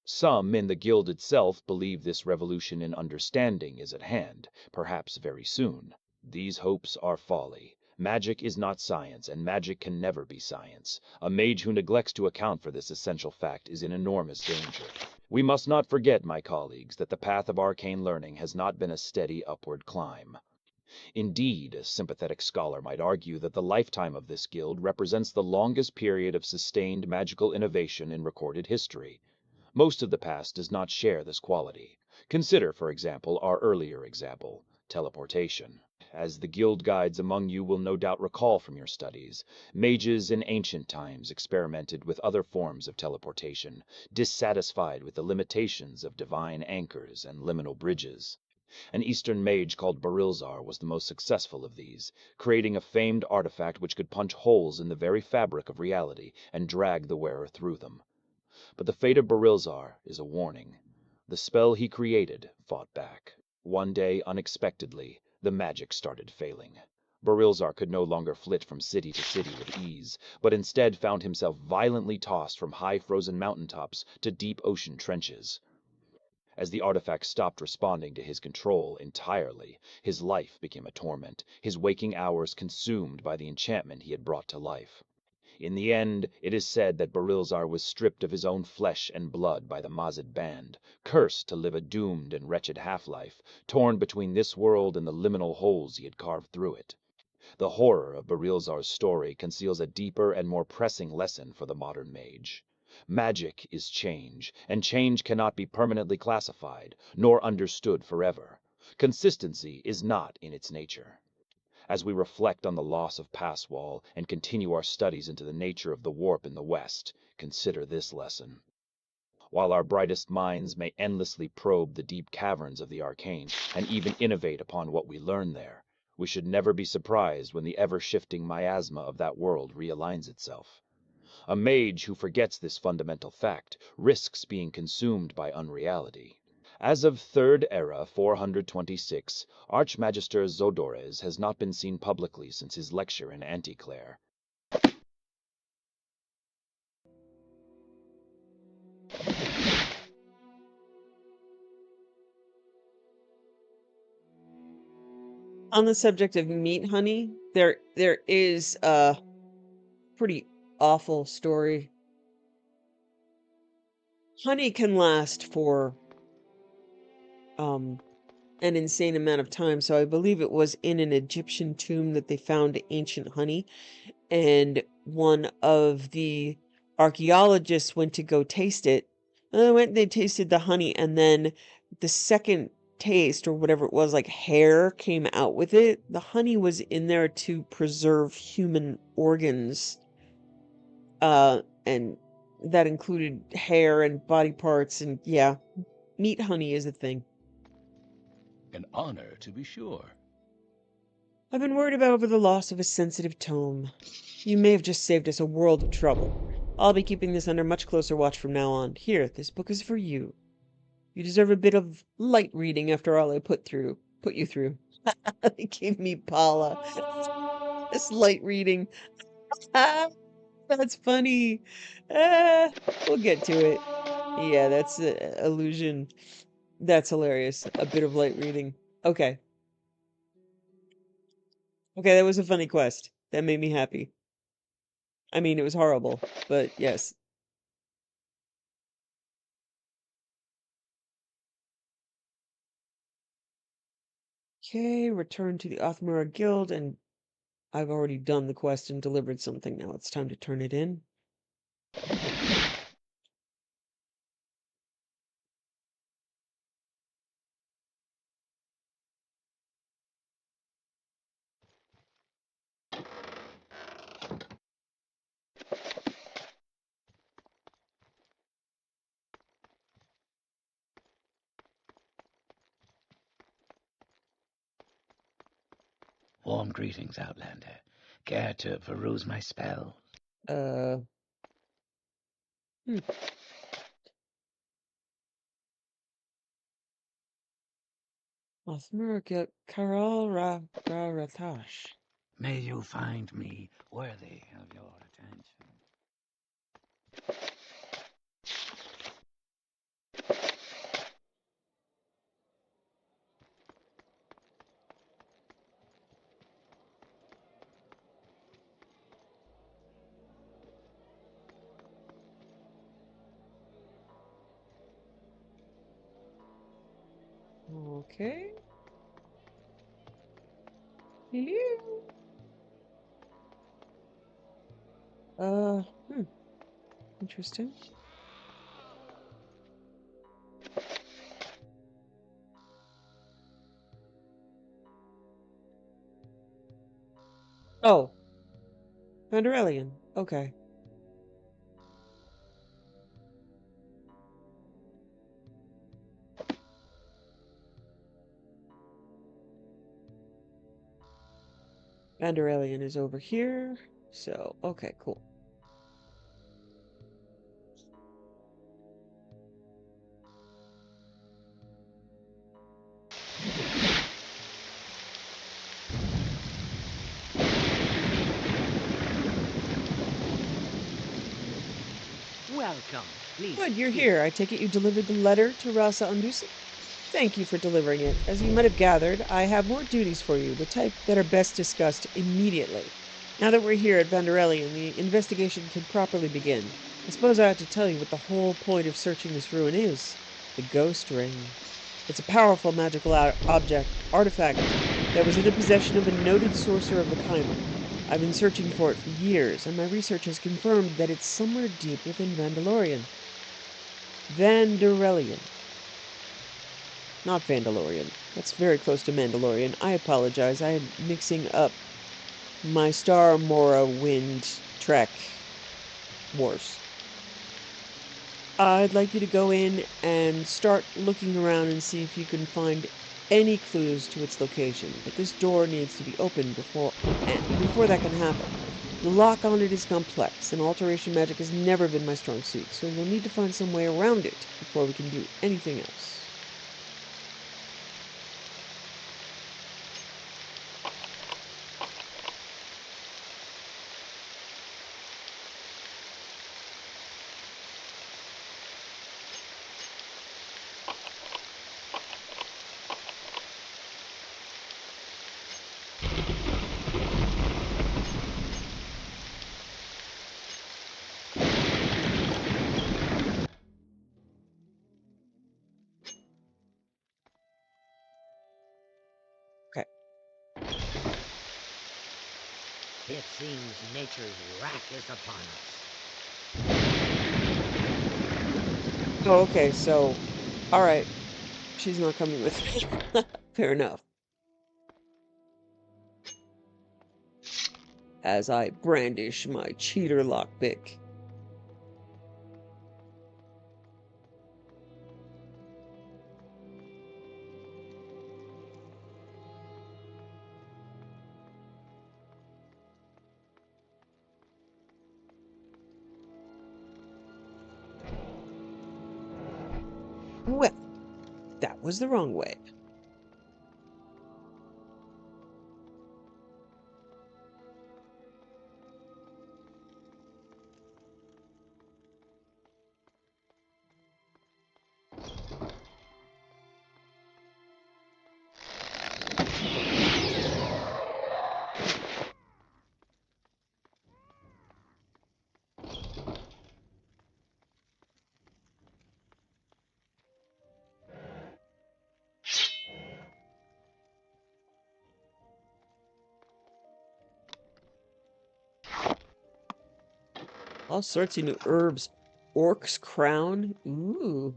Some in the guild itself believe this revolution in understanding is at hand, perhaps very soon. These hopes are folly. Magic is not science, and magic can never be science. A mage who neglects to account for this essential fact is in enormous danger. We must not forget, my colleagues, that the path of arcane learning has not been a steady upward climb. Indeed, a sympathetic scholar might argue that the lifetime of this guild represents the longest period of sustained magical innovation in recorded history. Most of the past does not share this quality. Consider, for example, our earlier example, teleportation. As the guild guides among you will no doubt recall from your studies, mages in ancient times experimented with other forms of teleportation, dissatisfied with the limitations of divine anchors and liminal bridges. An Eastern mage called Barilzar was the most successful of these, creating a famed artifact which could punch holes in the very fabric of reality and drag the wearer through them. But the fate of Barilzar is a warning. The spell he created fought back. One day, unexpectedly, the magic started failing. Barilzar could no longer flit from city to city with ease, but instead found himself violently tossed from high frozen mountaintops to deep ocean trenches. As the artifact stopped responding to his control entirely, his life became a torment, his waking hours consumed by the enchantment he had brought to life. In the end, it is said that Barilzar was stripped of his own flesh and blood by the Mazid band, cursed to live a doomed and wretched half-life, torn between this world and the liminal holes he had carved through it. The horror of Barilzar's story conceals a deeper and more pressing lesson for the modern mage. Magic is change, and change cannot be permanently classified, nor understood forever. Consistency is not in its nature. As we reflect on the loss of Passwall and continue our studies into the nature of the warp in the West, consider this lesson. While our brightest minds may endlessly probe the deep caverns of the arcane, and even innovate upon what we learn there, we should never be surprised when the ever-shifting miasma of that world realigns itself. A mage who forgets this fundamental fact risks being consumed by unreality. As of 3rd Era 426, Archmagister Zodores has not been seen publicly since his lecture in Anticlear. On the subject of meat honey, there is a pretty awful story. Honey can last for an insane amount of time. So I believe it was in an Egyptian tomb that they found ancient honey, and one of the archaeologists went to go taste it. And they tasted the honey, and then the second taste or whatever it was, like hair came out with it. The honey was in there to preserve human organs. And that included hair and body parts, and yeah, meat honey is a thing. An honor, to be sure. I've been worried about over the loss of a sensitive tome. You may have just saved us a world of trouble. I'll be keeping this under much closer watch from now on. Here, this book is for you. You deserve a bit of light reading after all I put you through. They gave me Paula. This light reading. Ah, that's funny. We'll get to it. Yeah, that's illusion. That's hilarious. A bit of light reading. Okay. Okay, that was a funny quest. That made me happy. I mean, it was horrible, but yes. Okay, return to the Othmura Guild, and I've already done the quest and delivered something. Now it's time to turn it in. Warm greetings, Outlander. Care to peruse my spell? Hmm. Othmura Guild Karal Ratash. May you find me worthy of your attention. Okay. Hello. Interesting. Oh, Vandirelyon. Okay. Vandirelyon is over here. So, okay, cool. Welcome. Please. Good, you're here. I take it you delivered the letter to Rasa Undusi? Thank you for delivering it. As you might have gathered, I have more duties for you, the type that are best discussed immediately. Now that we're here at Vandirelyon, the investigation can properly begin. I suppose I ought to tell you what the whole point of searching this ruin is. The Ghost Ring. It's a powerful magical artifact that was in the possession of a noted sorcerer of the Kaimer. I've been searching for it for years, and my research has confirmed that it's somewhere deep within Vandirelyon. Vandirelyon. Not Vandalorian. That's very close to Mandalorian. I apologize. I am mixing up my Star Morrowind Trek Wars. I'd like you to go in and start looking around and see if you can find any clues to its location. But this door needs to be opened before that can happen. The lock on it is complex, and alteration magic has never been my strong suit, so you'll need to find some way around it before we can do anything else. It seems nature's wrath is upon us. Oh, okay, so, alright. She's not coming with me. Fair enough. As I brandish my cheater lockpick. was the wrong way. All sorts of new herbs. Orc's crown. Ooh.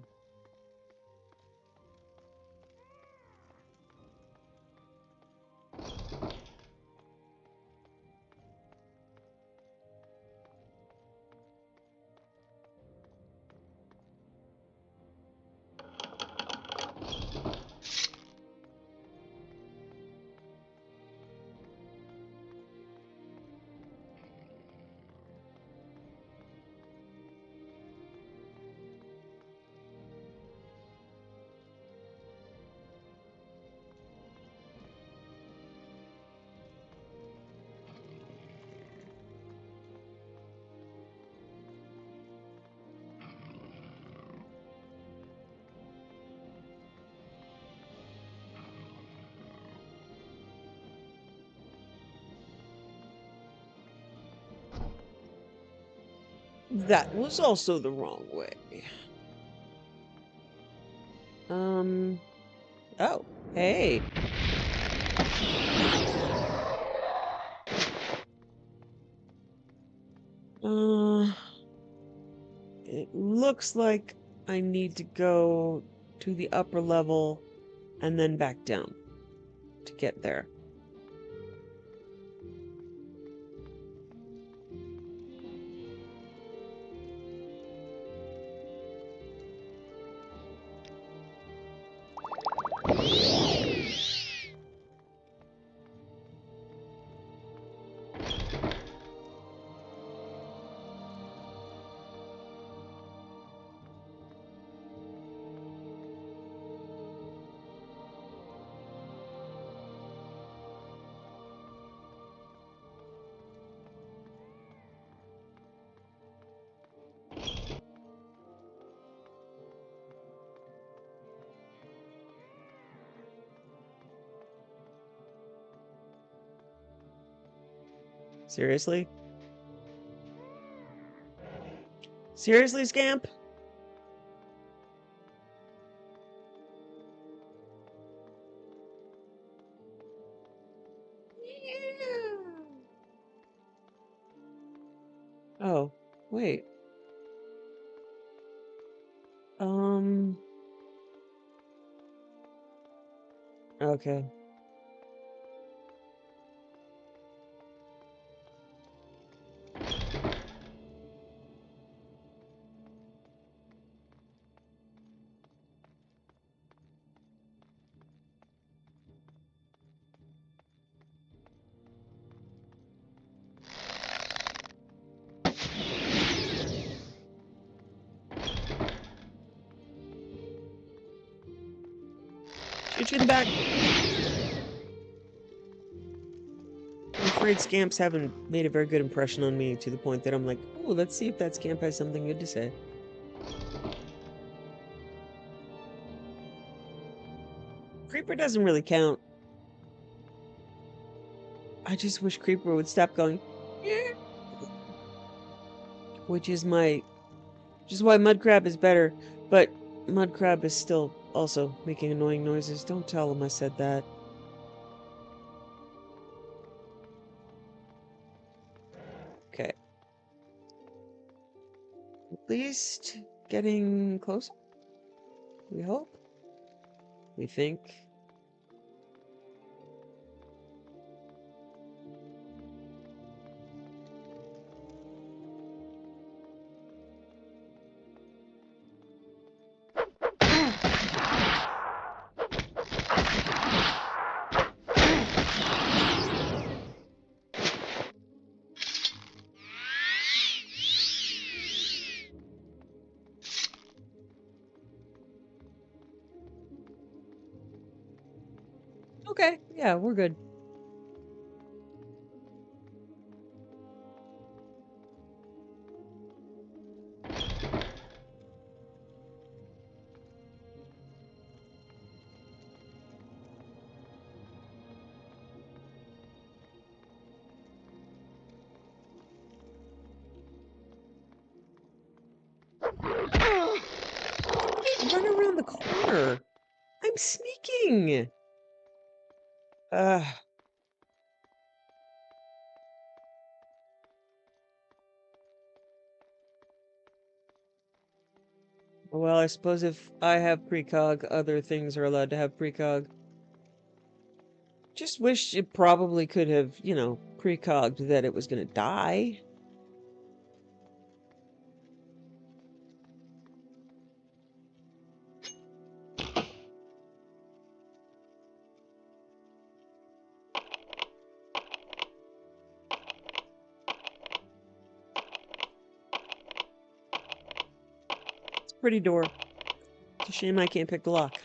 That was also the wrong way. Oh, hey. It looks like I need to go to the upper level and then back down to get there. Seriously? Seriously, Scamp? Oh, wait. Okay. Shoot you in the back. I'm afraid scamps haven't made a very good impression on me to the point that I'm like, oh, let's see if that scamp has something good to say. Creeper doesn't really count. I just wish Creeper would stop going, "Yeah." Which is why Mudcrab is better, but Mudcrab is still also making annoying noises. Don't tell him I said that. Okay. At least getting closer. We hope. We think. Okay, yeah, we're good. Run around the corner. I'm sneaking. Well, I suppose if I have precog, other things are allowed to have precog. Just wish it probably could have, you know, precogged that it was going to die. It's a pretty door. It's a shame I can't pick the lock.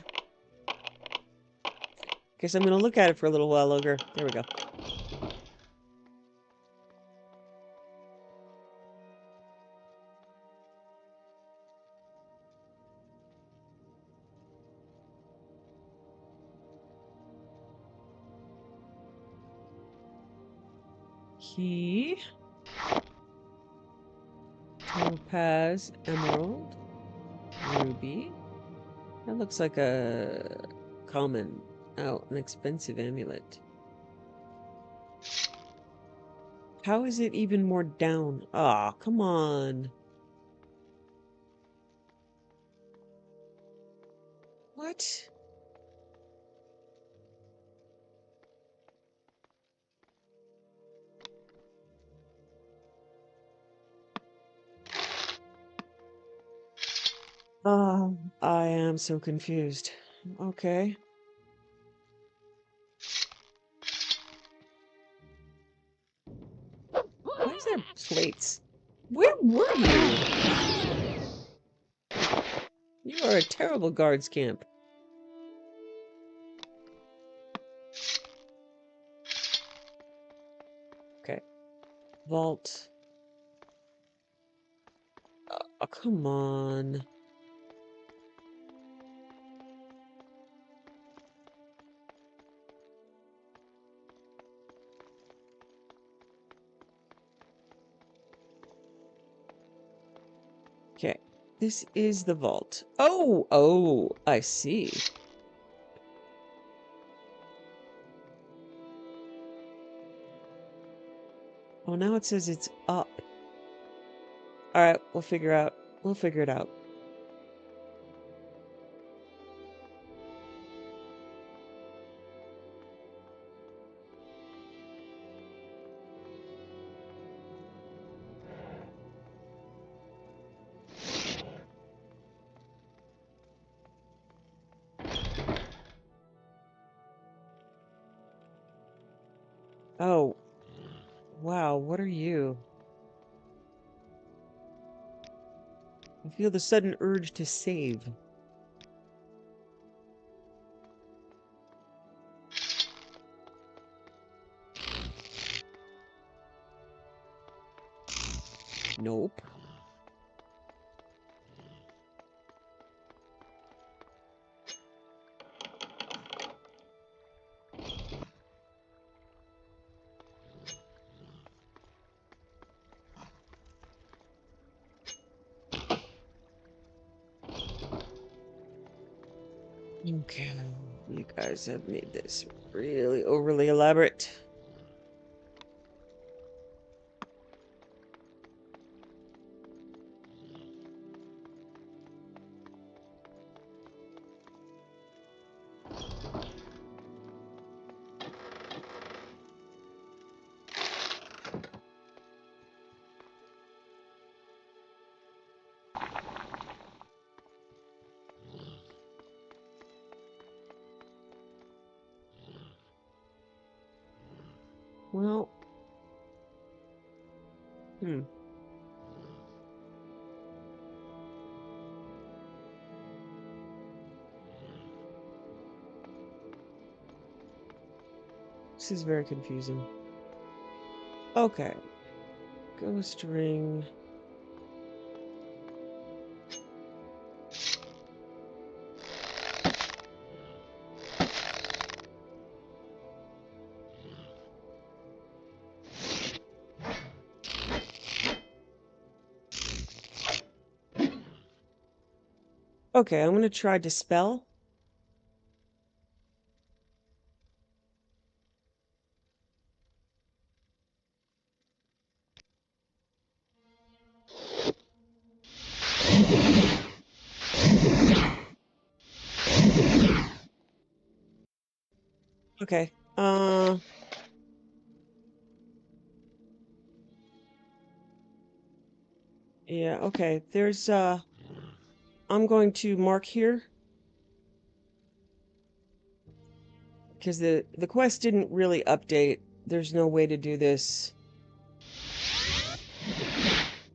Guess I'm going to look at it for a little while longer. There we go. Key. Topaz, emerald, ruby. That looks like a common, an expensive amulet. How is it even more down? Ah, come on. What? I am so confused. Okay. Why is there plates? Where were you? You are a terrible guards camp. Okay. Vault. Oh, come on. Okay. This is the vault. Oh, I see. Oh, now it says it's up. All right, we'll figure it out. Oh, wow, what are you? I feel the sudden urge to save. Nope. Okay, you guys have made this really overly elaborate. Well, This is very confusing. Okay. Ghost ring. Okay, I'm gonna try dispel. Okay. Yeah, okay. There's I'm going to mark here because the quest didn't really update. There's no way to do this.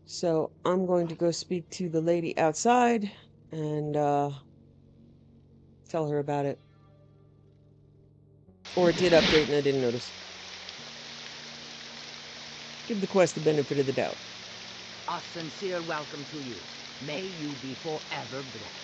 So I'm going to go speak to the lady outside and tell her about it. Or it did update and I didn't notice. Give the quest the benefit of the doubt. A sincere welcome to you. May you be forever blessed.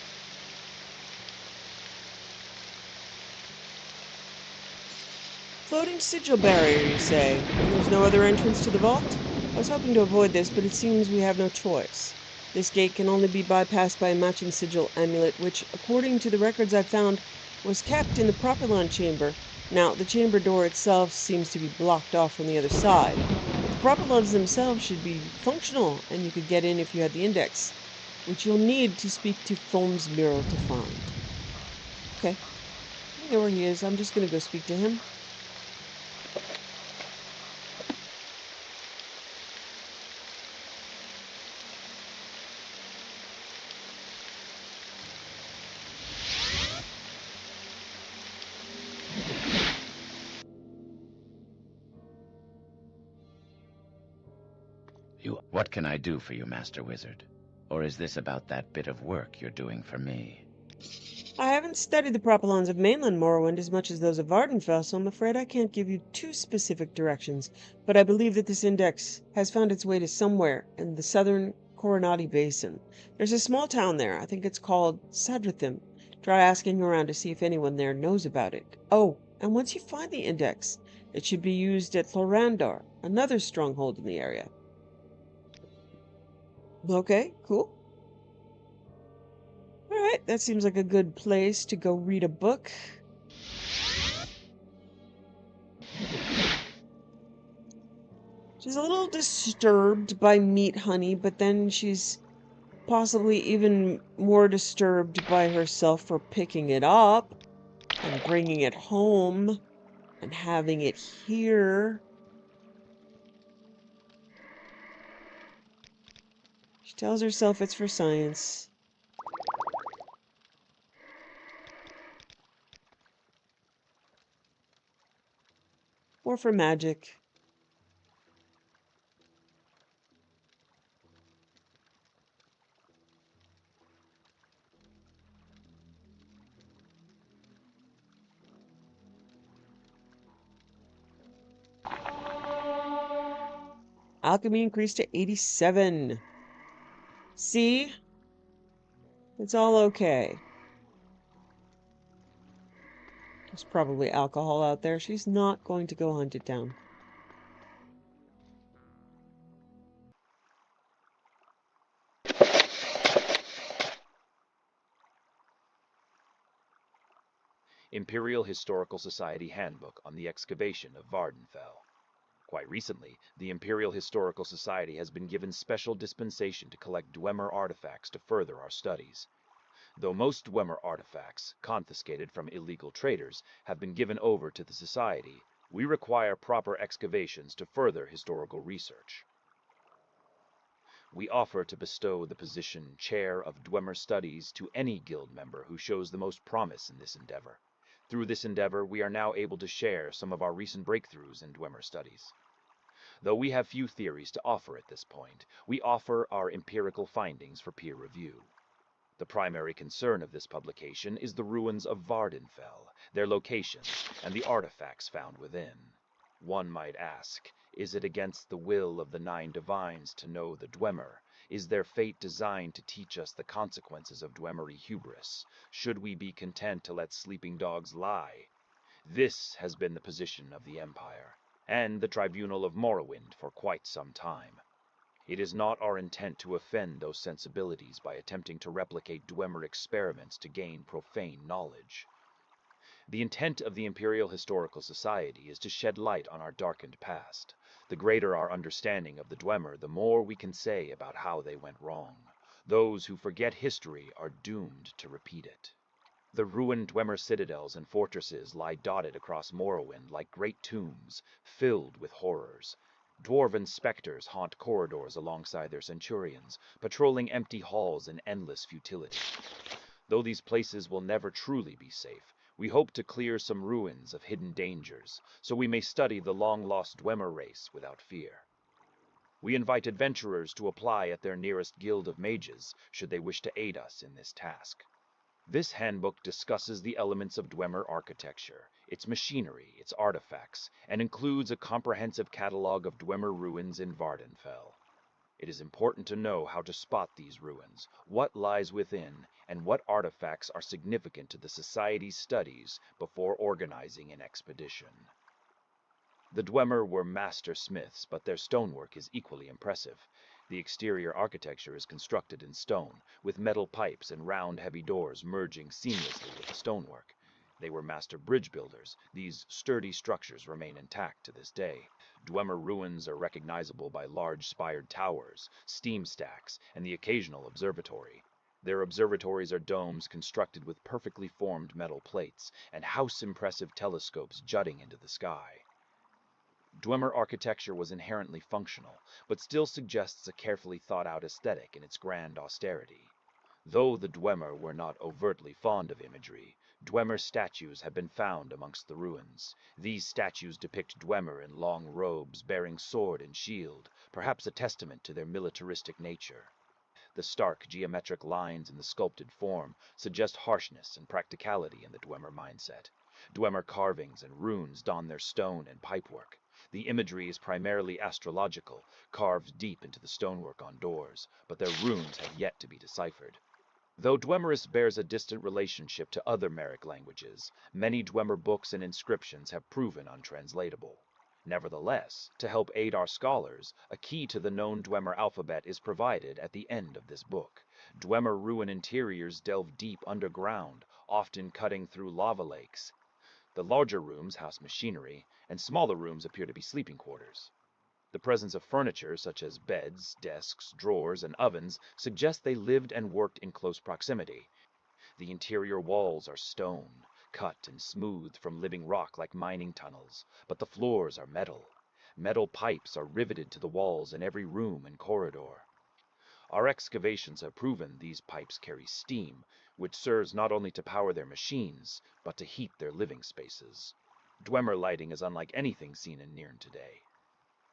Floating sigil barrier, you say? And there's no other entrance to the vault? I was hoping to avoid this, but it seems we have no choice. This gate can only be bypassed by a matching sigil amulet, which, according to the records I found, was kept in the propylon chamber. Now, the chamber door itself seems to be blocked off from the other side. But the propylons themselves should be functional, and you could get in if you had the index, which you'll need to speak to Foam's Mirror to find. Okay. I know where he is. I'm just going to go speak to him. What can I do for you, Master Wizard? Or is this about that bit of work you're doing for me? I haven't studied the propylons of mainland Morrowind as much as those of Vardenfell, so I'm afraid I can't give you too specific directions, but I believe that this index has found its way to somewhere in the southern Coronati Basin. There's a small town there, I think it's called Sadrathim. Try asking around to see if anyone there knows about it. Oh, and once you find the index, it should be used at Thorandar, another stronghold in the area. Okay, cool. Alright, that seems like a good place to go read a book. She's a little disturbed by meat honey, but then she's possibly even more disturbed by herself for picking it up and bringing it home and having it here. She tells herself it's for science. Or for magic. Alchemy increased to 87. See? It's all okay. There's probably alcohol out there. She's not going to go hunt it down. Imperial Historical Society Handbook on the Excavation of Vardenfell. Quite recently, the Imperial Historical Society has been given special dispensation to collect Dwemer artifacts to further our studies. Though most Dwemer artifacts, confiscated from illegal traders, have been given over to the Society, we require proper excavations to further historical research. We offer to bestow the position Chair of Dwemer Studies to any guild member who shows the most promise in this endeavor. Through this endeavor, we are now able to share some of our recent breakthroughs in Dwemer Studies. Though we have few theories to offer at this point, we offer our empirical findings for peer review. The primary concern of this publication is the ruins of Vardenfell, their locations, and the artifacts found within. One might ask, is it against the will of the 9 divines to know the Dwemer? Is their fate designed to teach us the consequences of Dwemery hubris? Should we be content to let sleeping dogs lie? This has been the position of the Empire, and the Tribunal of Morrowind for quite some time. It is not our intent to offend those sensibilities by attempting to replicate Dwemer experiments to gain profane knowledge. The intent of the Imperial Historical Society is to shed light on our darkened past. The greater our understanding of the Dwemer, the more we can say about how they went wrong. Those who forget history are doomed to repeat it. The ruined Dwemer citadels and fortresses lie dotted across Morrowind like great tombs, filled with horrors. Dwarven specters haunt corridors alongside their centurions, patrolling empty halls in endless futility. Though these places will never truly be safe, we hope to clear some ruins of hidden dangers, so we may study the long-lost Dwemer race without fear. We invite adventurers to apply at their nearest guild of mages, should they wish to aid us in this task. This handbook discusses the elements of Dwemer architecture, its machinery, its artifacts, and includes a comprehensive catalog of Dwemer ruins in Vardenfell. It is important to know how to spot these ruins, what lies within, and what artifacts are significant to the Society's studies before organizing an expedition. The Dwemer were master smiths, but their stonework is equally impressive. The exterior architecture is constructed in stone, with metal pipes and round heavy doors merging seamlessly with the stonework. They were master bridge builders. These sturdy structures remain intact to this day. Dwemer ruins are recognizable by large spired towers, steam stacks, and the occasional observatory. Their observatories are domes constructed with perfectly formed metal plates, and house-impressive telescopes jutting into the sky. Dwemer architecture was inherently functional, but still suggests a carefully thought-out aesthetic in its grand austerity. Though the Dwemer were not overtly fond of imagery, Dwemer statues have been found amongst the ruins. These statues depict Dwemer in long robes, bearing sword and shield, perhaps a testament to their militaristic nature. The stark geometric lines in the sculpted form suggest harshness and practicality in the Dwemer mindset. Dwemer carvings and runes don their stone and pipework. The imagery is primarily astrological, carved deep into the stonework on doors, but their runes have yet to be deciphered. Though Dwemerus bears a distant relationship to other Merrick languages, many Dwemer books and inscriptions have proven untranslatable. Nevertheless, to help aid our scholars, a key to the known Dwemer alphabet is provided at the end of this book. Dwemer ruin interiors delve deep underground, often cutting through lava lakes. The larger rooms house machinery, and smaller rooms appear to be sleeping quarters. The presence of furniture such as beds, desks, drawers, and ovens suggests they lived and worked in close proximity. The interior walls are stone, cut and smoothed from living rock like mining tunnels, but the floors are metal. Metal pipes are riveted to the walls in every room and corridor. Our excavations have proven these pipes carry steam, which serves not only to power their machines, but to heat their living spaces. Dwemer lighting is unlike anything seen in Nirn today.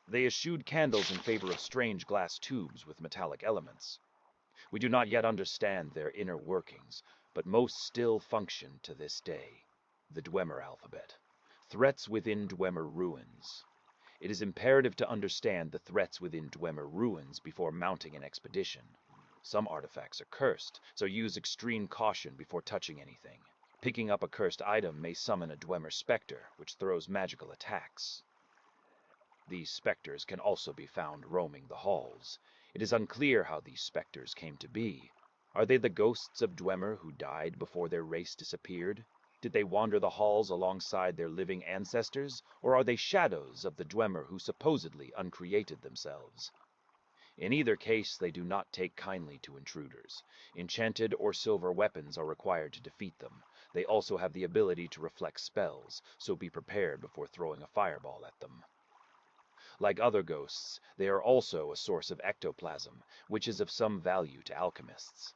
They eschewed candles in favor of strange glass tubes with metallic elements. We do not yet understand their inner workings, but most still function to this day. The Dwemer alphabet. Threats within Dwemer ruins. It is imperative to understand the threats within Dwemer ruins before mounting an expedition. Some artifacts are cursed, so use extreme caution before touching anything. Picking up a cursed item may summon a Dwemer specter, which throws magical attacks. These specters can also be found roaming the halls. It is unclear how these specters came to be. Are they the ghosts of Dwemer who died before their race disappeared? Did they wander the halls alongside their living ancestors, or are they shadows of the Dwemer who supposedly uncreated themselves? In either case, they do not take kindly to intruders. Enchanted or silver weapons are required to defeat them. They also have the ability to reflect spells, so be prepared before throwing a fireball at them. Like other ghosts, they are also a source of ectoplasm, which is of some value to alchemists.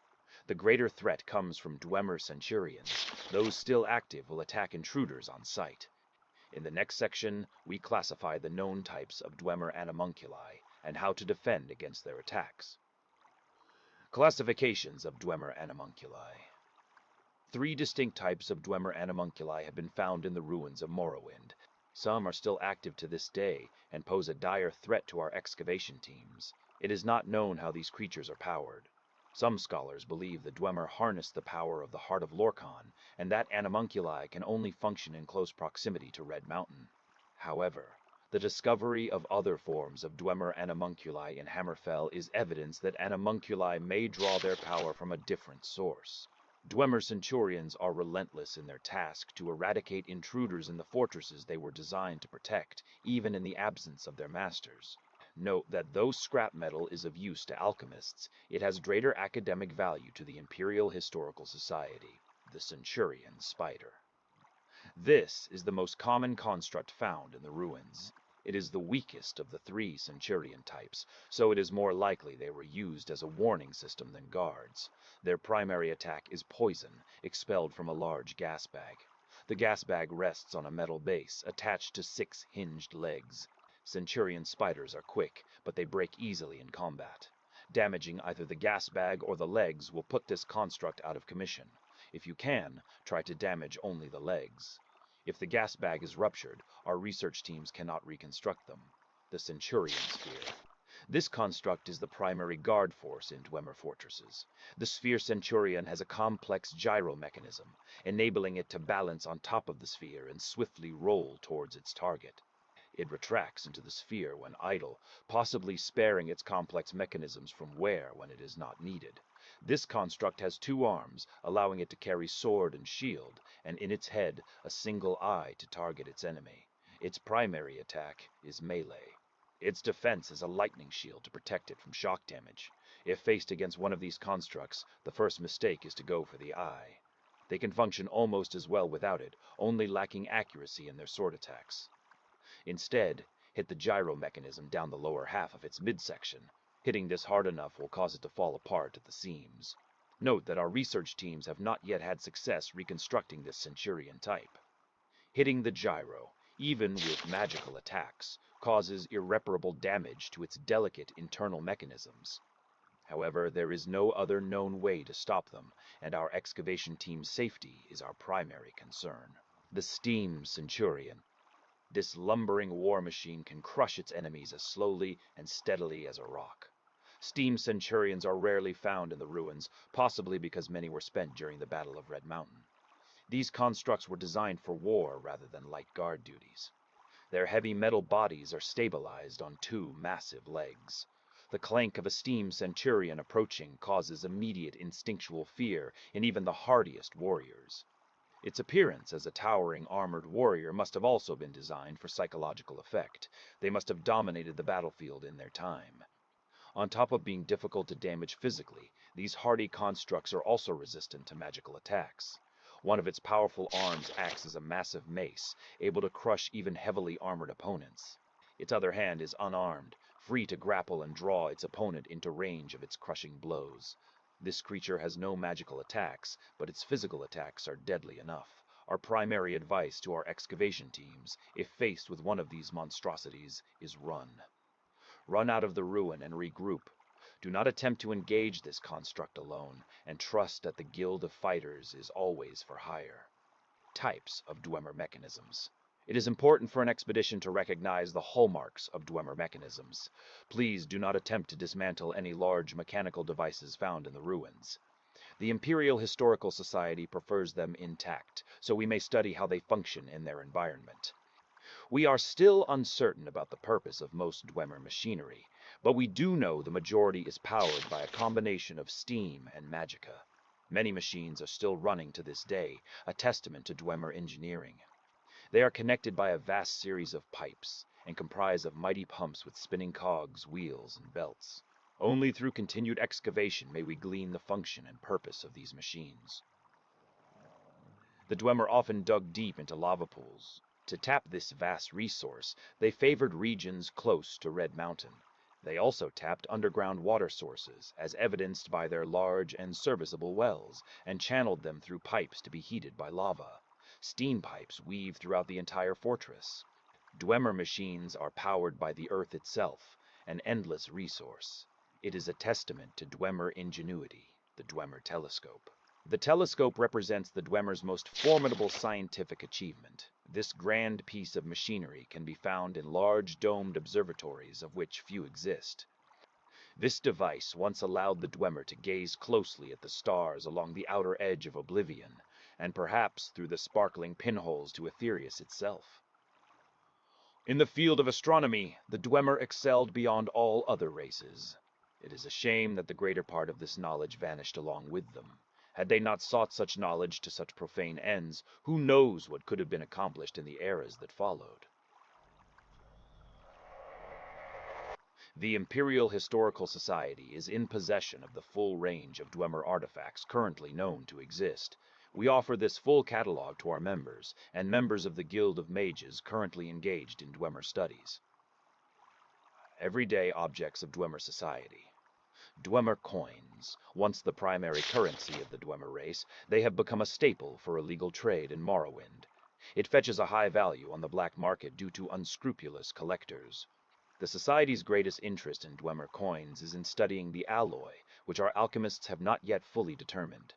The greater threat comes from Dwemer centurions. Those still active will attack intruders on sight. In the next section, we classify the known types of Dwemer animunculi and how to defend against their attacks. Classifications of Dwemer animunculi. 3 distinct types of Dwemer animunculi have been found in the ruins of Morrowind. Some are still active to this day and pose a dire threat to our excavation teams. It is not known how these creatures are powered. Some scholars believe the Dwemer harness the power of the Heart of Lorkhan, and that animunculi can only function in close proximity to Red Mountain. However, the discovery of other forms of Dwemer animunculi in Hammerfell is evidence that animunculi may draw their power from a different source. Dwemer centurions are relentless in their task to eradicate intruders in the fortresses they were designed to protect, even in the absence of their masters. Note that though scrap metal is of use to alchemists, it has greater academic value to the Imperial Historical Society, the Centurion Spider. This is the most common construct found in the ruins. It is the weakest of the 3 Centurion types, so it is more likely they were used as a warning system than guards. Their primary attack is poison, expelled from a large gas bag. The gas bag rests on a metal base, attached to 6 hinged legs. Centurion spiders are quick, but they break easily in combat. Damaging either the gas bag or the legs will put this construct out of commission. If you can, try to damage only the legs. If the gas bag is ruptured, our research teams cannot reconstruct them. The Centurion Sphere. This construct is the primary guard force in Dwemer fortresses. The Sphere Centurion has a complex gyro mechanism, enabling it to balance on top of the sphere and swiftly roll towards its target. It retracts into the sphere when idle, possibly sparing its complex mechanisms from wear when it is not needed. This construct has 2 arms, allowing it to carry sword and shield, and in its head a single eye to target its enemy. Its primary attack is melee. Its defense is a lightning shield to protect it from shock damage. If faced against one of these constructs, the first mistake is to go for the eye. They can function almost as well without it, only lacking accuracy in their sword attacks. Instead, hit the gyro mechanism down the lower half of its midsection. Hitting this hard enough will cause it to fall apart at the seams. Note that our research teams have not yet had success reconstructing this Centurion type. Hitting the gyro, even with magical attacks, causes irreparable damage to its delicate internal mechanisms. However, there is no other known way to stop them, and our excavation team's safety is our primary concern. The Steam Centurion. This lumbering war machine can crush its enemies as slowly and steadily as a rock. Steam Centurions are rarely found in the ruins, possibly because many were spent during the Battle of Red Mountain. These constructs were designed for war rather than light guard duties. Their heavy metal bodies are stabilized on 2 massive legs. The clank of a Steam Centurion approaching causes immediate instinctual fear in even the hardiest warriors. Its appearance as a towering armored warrior must have also been designed for psychological effect. They must have dominated the battlefield in their time. On top of being difficult to damage physically, these hardy constructs are also resistant to magical attacks. One of its powerful arms acts as a massive mace, able to crush even heavily armored opponents. Its other hand is unarmed, free to grapple and draw its opponent into range of its crushing blows. This creature has no magical attacks, but its physical attacks are deadly enough. Our primary advice to our excavation teams, if faced with one of these monstrosities, is run. Run out of the ruin and regroup. Do not attempt to engage this construct alone, and trust that the Guild of Fighters is always for hire. Types of Dwemer mechanisms. It is important for an expedition to recognize the hallmarks of Dwemer mechanisms. Please do not attempt to dismantle any large mechanical devices found in the ruins. The Imperial Historical Society prefers them intact, so we may study how they function in their environment. We are still uncertain about the purpose of most Dwemer machinery, but we do know the majority is powered by a combination of steam and magicka. Many machines are still running to this day, a testament to Dwemer engineering. They are connected by a vast series of pipes, and comprise of mighty pumps with spinning cogs, wheels, and belts. Only through continued excavation may we glean the function and purpose of these machines. The Dwemer often dug deep into lava pools. To tap this vast resource, they favored regions close to Red Mountain. They also tapped underground water sources, as evidenced by their large and serviceable wells, and channeled them through pipes to be heated by lava. Steam pipes weave throughout the entire fortress. Dwemer machines are powered by the earth itself, an endless resource. It is a testament to Dwemer ingenuity, the Dwemer telescope. The telescope represents the Dwemer's most formidable scientific achievement. This grand piece of machinery can be found in large domed observatories, of which few exist. This device once allowed the Dwemer to gaze closely at the stars along the outer edge of oblivion, and perhaps through the sparkling pinholes to Aetherius itself. In the field of astronomy, the Dwemer excelled beyond all other races. It is a shame that the greater part of this knowledge vanished along with them. Had they not sought such knowledge to such profane ends, who knows what could have been accomplished in the eras that followed? The Imperial Historical Society is in possession of the full range of Dwemer artifacts currently known to exist. We offer this full catalog to our members, and members of the Guild of Mages currently engaged in Dwemer studies. Everyday objects of Dwemer society. Dwemer coins. Once the primary currency of the Dwemer race, they have become a staple for illegal trade in Morrowind. It fetches a high value on the black market due to unscrupulous collectors. The Society's greatest interest in Dwemer coins is in studying the alloy, which our alchemists have not yet fully determined.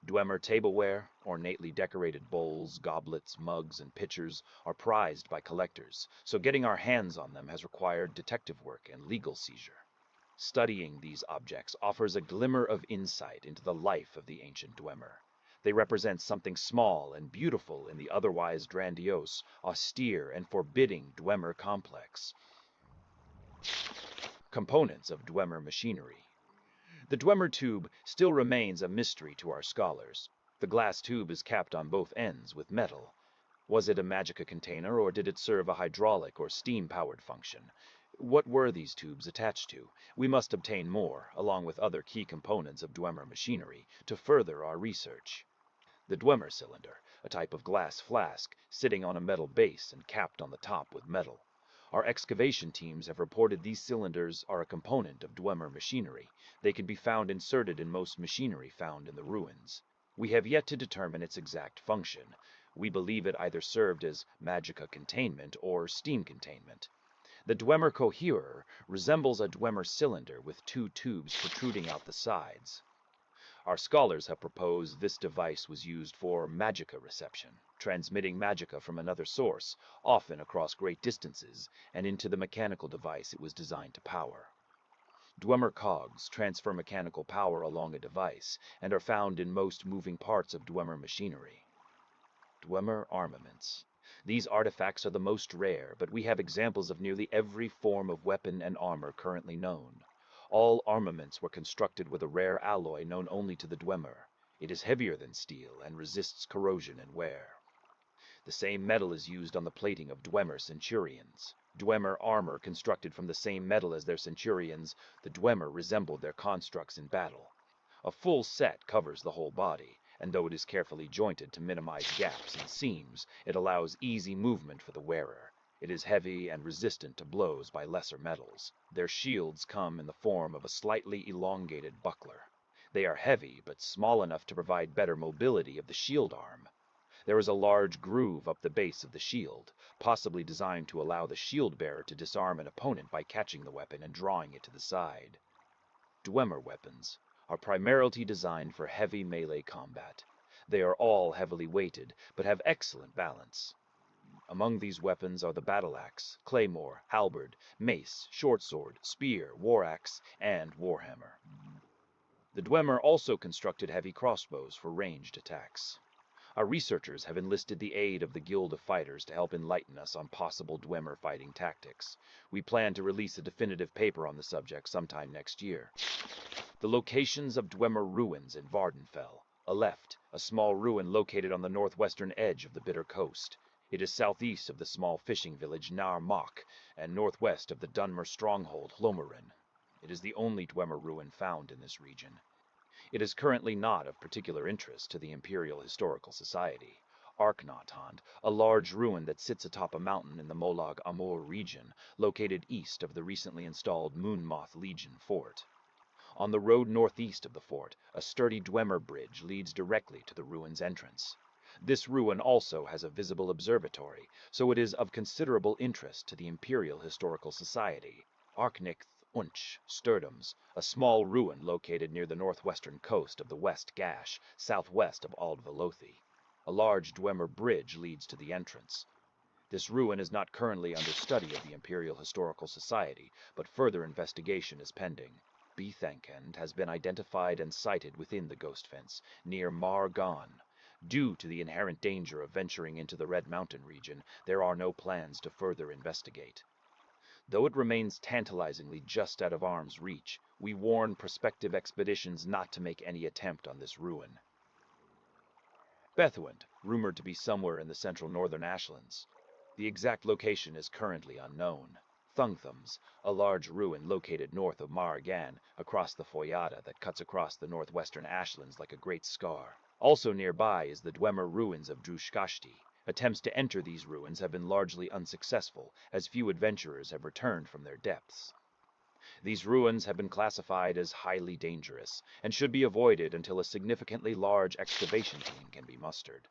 Dwemer tableware, ornately decorated bowls, goblets, mugs, and pitchers are prized by collectors, so getting our hands on them has required detective work and legal seizure. Studying these objects offers a glimmer of insight into the life of the ancient Dwemer. They represent something small and beautiful in the otherwise grandiose, austere, and forbidding Dwemer complex. Components of Dwemer machinery. The Dwemer tube still remains a mystery to our scholars. The glass tube is capped on both ends with metal. Was it a magicka container, or did it serve a hydraulic or steam-powered function? What were these tubes attached to? We must obtain more, along with other key components of Dwemer machinery, to further our research. The Dwemer cylinder, a type of glass flask, sitting on a metal base and capped on the top with metal. Our excavation teams have reported these cylinders are a component of Dwemer machinery. They can be found inserted in most machinery found in the ruins. We have yet to determine its exact function. We believe it either served as magicka containment or steam containment. The Dwemer coherer resembles a Dwemer cylinder with two tubes protruding out the sides. Our scholars have proposed this device was used for magicka reception, transmitting magicka from another source, often across great distances, and into the mechanical device it was designed to power. Dwemer cogs transfer mechanical power along a device, and are found in most moving parts of Dwemer machinery. Dwemer armaments. These artifacts are the most rare, but we have examples of nearly every form of weapon and armor currently known. All armaments were constructed with a rare alloy known only to the Dwemer. It is heavier than steel and resists corrosion and wear. The same metal is used on the plating of Dwemer centurions. Dwemer armor constructed from the same metal as their centurions, the Dwemer resembled their constructs in battle. A full set covers the whole body, and though it is carefully jointed to minimize gaps and seams, it allows easy movement for the wearer. It is heavy and resistant to blows by lesser metals. Their shields come in the form of a slightly elongated buckler. They are heavy, but small enough to provide better mobility of the shield arm. There is a large groove up the base of the shield, possibly designed to allow the shield bearer to disarm an opponent by catching the weapon and drawing it to the side. Dwemer weapons are primarily designed for heavy melee combat. They are all heavily weighted, but have excellent balance. Among these weapons are the battle axe, claymore, halberd, mace, short sword, spear, war axe, and warhammer. The Dwemer also constructed heavy crossbows for ranged attacks. Our researchers have enlisted the aid of the Guild of Fighters to help enlighten us on possible Dwemer fighting tactics. We plan to release a definitive paper on the subject sometime next year. The locations of Dwemer ruins in Vardenfell. Aleft, a small ruin located on the northwestern edge of the Bitter Coast. It is southeast of the small fishing village Nar Mok, and northwest of the Dunmer stronghold Hlomeren. It is the only Dwemer ruin found in this region. It is currently not of particular interest to the Imperial Historical Society. Arknauthand, a large ruin that sits atop a mountain in the Molag Amur region, located east of the recently installed Moonmoth Legion fort. On the road northeast of the fort, a sturdy Dwemer bridge leads directly to the ruin's entrance. This ruin also has a visible observatory, so it is of considerable interest to the Imperial Historical Society. Arknith Unch Sturdums, a small ruin located near the northwestern coast of the West Gash, southwest of Ald Velothi. A large Dwemer bridge leads to the entrance. This ruin is not currently under study of the Imperial Historical Society, but further investigation is pending. Bethankend has been identified and sighted within the Ghost Fence, near Mar Gan. Due to the inherent danger of venturing into the Red Mountain region, there are no plans to further investigate. Though it remains tantalizingly just out of arm's reach, we warn prospective expeditions not to make any attempt on this ruin. Bethwend, rumored to be somewhere in the central northern Ashlands. The exact location is currently unknown. Thungthams, a large ruin located north of Mar Gan, across the Foyada that cuts across the northwestern Ashlands like a great scar. Also nearby is the Dwemer ruins of Druskashti. Attempts to enter these ruins have been largely unsuccessful, as few adventurers have returned from their depths. These ruins have been classified as highly dangerous, and should be avoided until a significantly large excavation team can be mustered.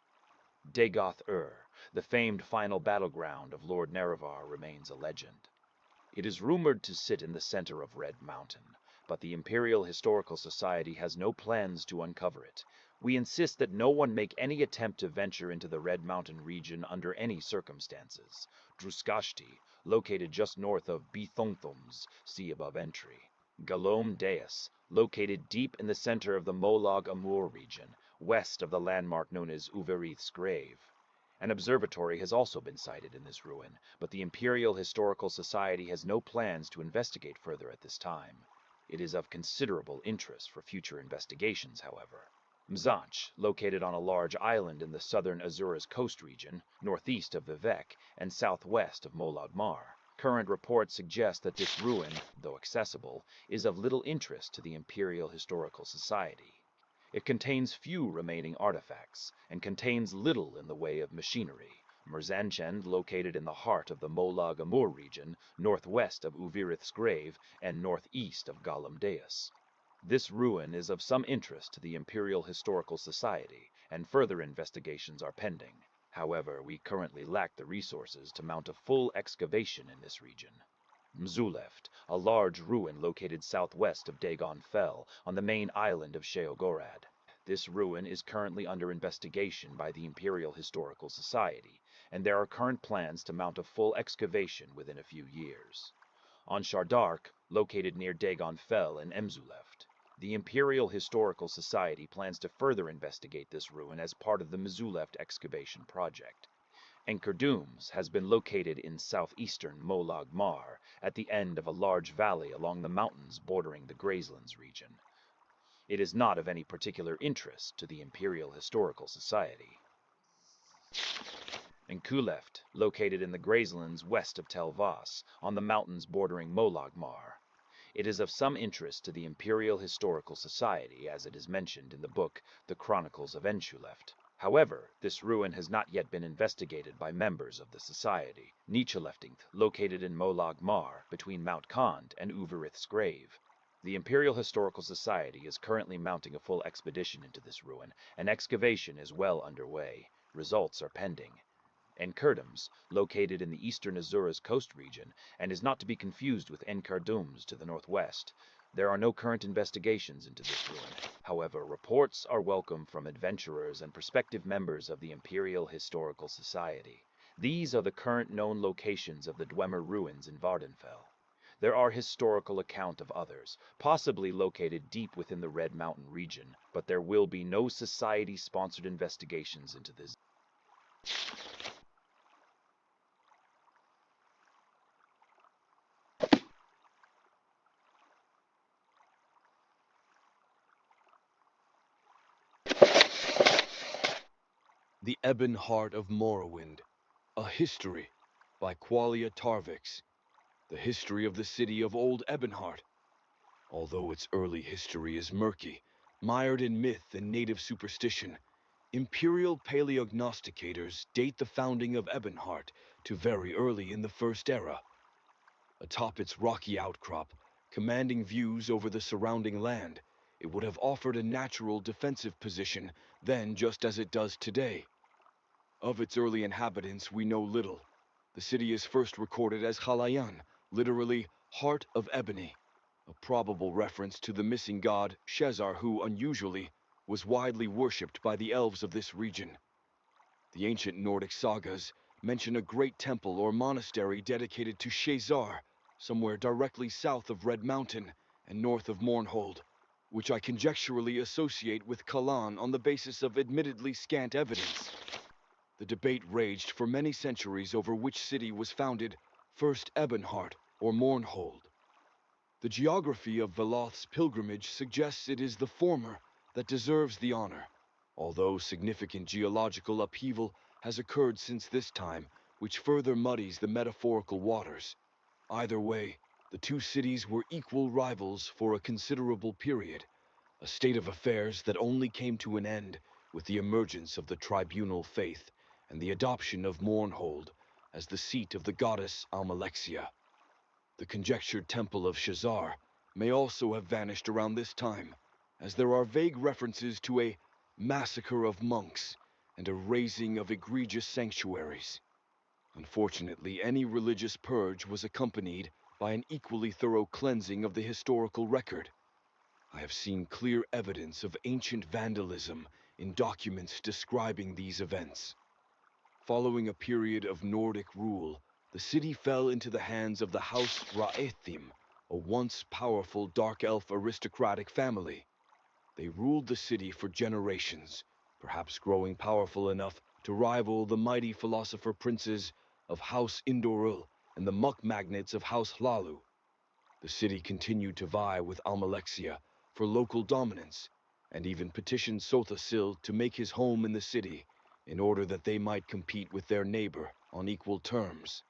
Dagoth-Ur, the famed final battleground of Lord Nerevar, remains a legend. It is rumored to sit in the center of Red Mountain, but the Imperial Historical Society has no plans to uncover it. We insist that no one make any attempt to venture into the Red Mountain region under any circumstances. Druskashti, located just north of Bithongthums, see above entry. Galom Deus, located deep in the center of the Molag Amur region, west of the landmark known as Uverith's Grave. An observatory has also been sighted in this ruin, but the Imperial Historical Society has no plans to investigate further at this time. It is of considerable interest for future investigations, however. Mzanch, located on a large island in the southern Azura's coast region, northeast of Vivek and southwest of Molag Mar. Current reports suggest that this ruin, though accessible, is of little interest to the Imperial Historical Society. It contains few remaining artifacts, and contains little in the way of machinery. Merzanchend, located in the heart of the Molag Amur region, northwest of Uvirith's Grave, and northeast of Galom Deus. This ruin is of some interest to the Imperial Historical Society, and further investigations are pending. However, we currently lack the resources to mount a full excavation in this region. Mzuleft, a large ruin located southwest of Dagon Fell, on the main island of Sheogorad. This ruin is currently under investigation by the Imperial Historical Society, and there are current plans to mount a full excavation within a few years. On Shardark, located near Dagon Fell and Mzuleft, the Imperial Historical Society plans to further investigate this ruin as part of the Mzuleft excavation project. Enkerdooms has been located in southeastern Molag Mar, at the end of a large valley along the mountains bordering the Grazelands region. It is not of any particular interest to the Imperial Historical Society. Enkuleft, located in the Grazelands west of Tel Vas, on the mountains bordering Molag Mar. It is of some interest to the Imperial Historical Society, as it is mentioned in the book The Chronicles of Enkuleft. However, this ruin has not yet been investigated by members of the Society. Nicheleftingth, located in Molag Mar, between Mount Kand and Uverith's Grave. The Imperial Historical Society is currently mounting a full expedition into this ruin, and excavation is well underway. Results are pending. Enkerdums, located in the eastern Azura's coast region, and is not to be confused with Enkerdums to the northwest. There are no current investigations into this ruin. However, reports are welcome from adventurers and prospective members of the Imperial Historical Society. These are the current known locations of the Dwemer ruins in Vardenfell. There are historical accounts of others, possibly located deep within the Red Mountain region, but there will be no Society-sponsored investigations into this. The Ebon Heart of Morrowind, A History by Qualia Tarvix. The history of the city of Old Ebonheart. Although its early history is murky, mired in myth and native superstition, Imperial paleognosticators date the founding of Ebonheart to very early in the First Era. Atop its rocky outcrop, commanding views over the surrounding land, it would have offered a natural defensive position then just as it does today. Of its early inhabitants we know little. The city is first recorded as Halayan, literally Heart of Ebony, a probable reference to the missing god Shezar who, unusually, was widely worshipped by the elves of this region. The ancient Nordic sagas mention a great temple or monastery dedicated to Shazar, somewhere directly south of Red Mountain and north of Mournhold, which I conjecturally associate with Kalan on the basis of admittedly scant evidence. The debate raged for many centuries over which city was founded, first Ebonheart or Mournhold. The geography of Veloth's pilgrimage suggests it is the former that deserves the honor, although significant geological upheaval has occurred since this time, which further muddies the metaphorical waters. Either way, the two cities were equal rivals for a considerable period, a state of affairs that only came to an end with the emergence of the tribunal faith and the adoption of Mournhold as the seat of the goddess Almalexia. The conjectured temple of Shazar may also have vanished around this time, as there are vague references to a massacre of monks and a razing of egregious sanctuaries. Unfortunately, any religious purge was accompanied by an equally thorough cleansing of the historical record. I have seen clear evidence of ancient vandalism in documents describing these events. Following a period of Nordic rule, the city fell into the hands of the House Raethim, a once powerful dark elf aristocratic family. They ruled the city for generations, perhaps growing powerful enough to rival the mighty philosopher princes of House Indoril and the muck magnates of House Hlalu. The city continued to vie with Almalexia for local dominance, and even petitioned Sothasil to make his home in the city in order that they might compete with their neighbor on equal terms.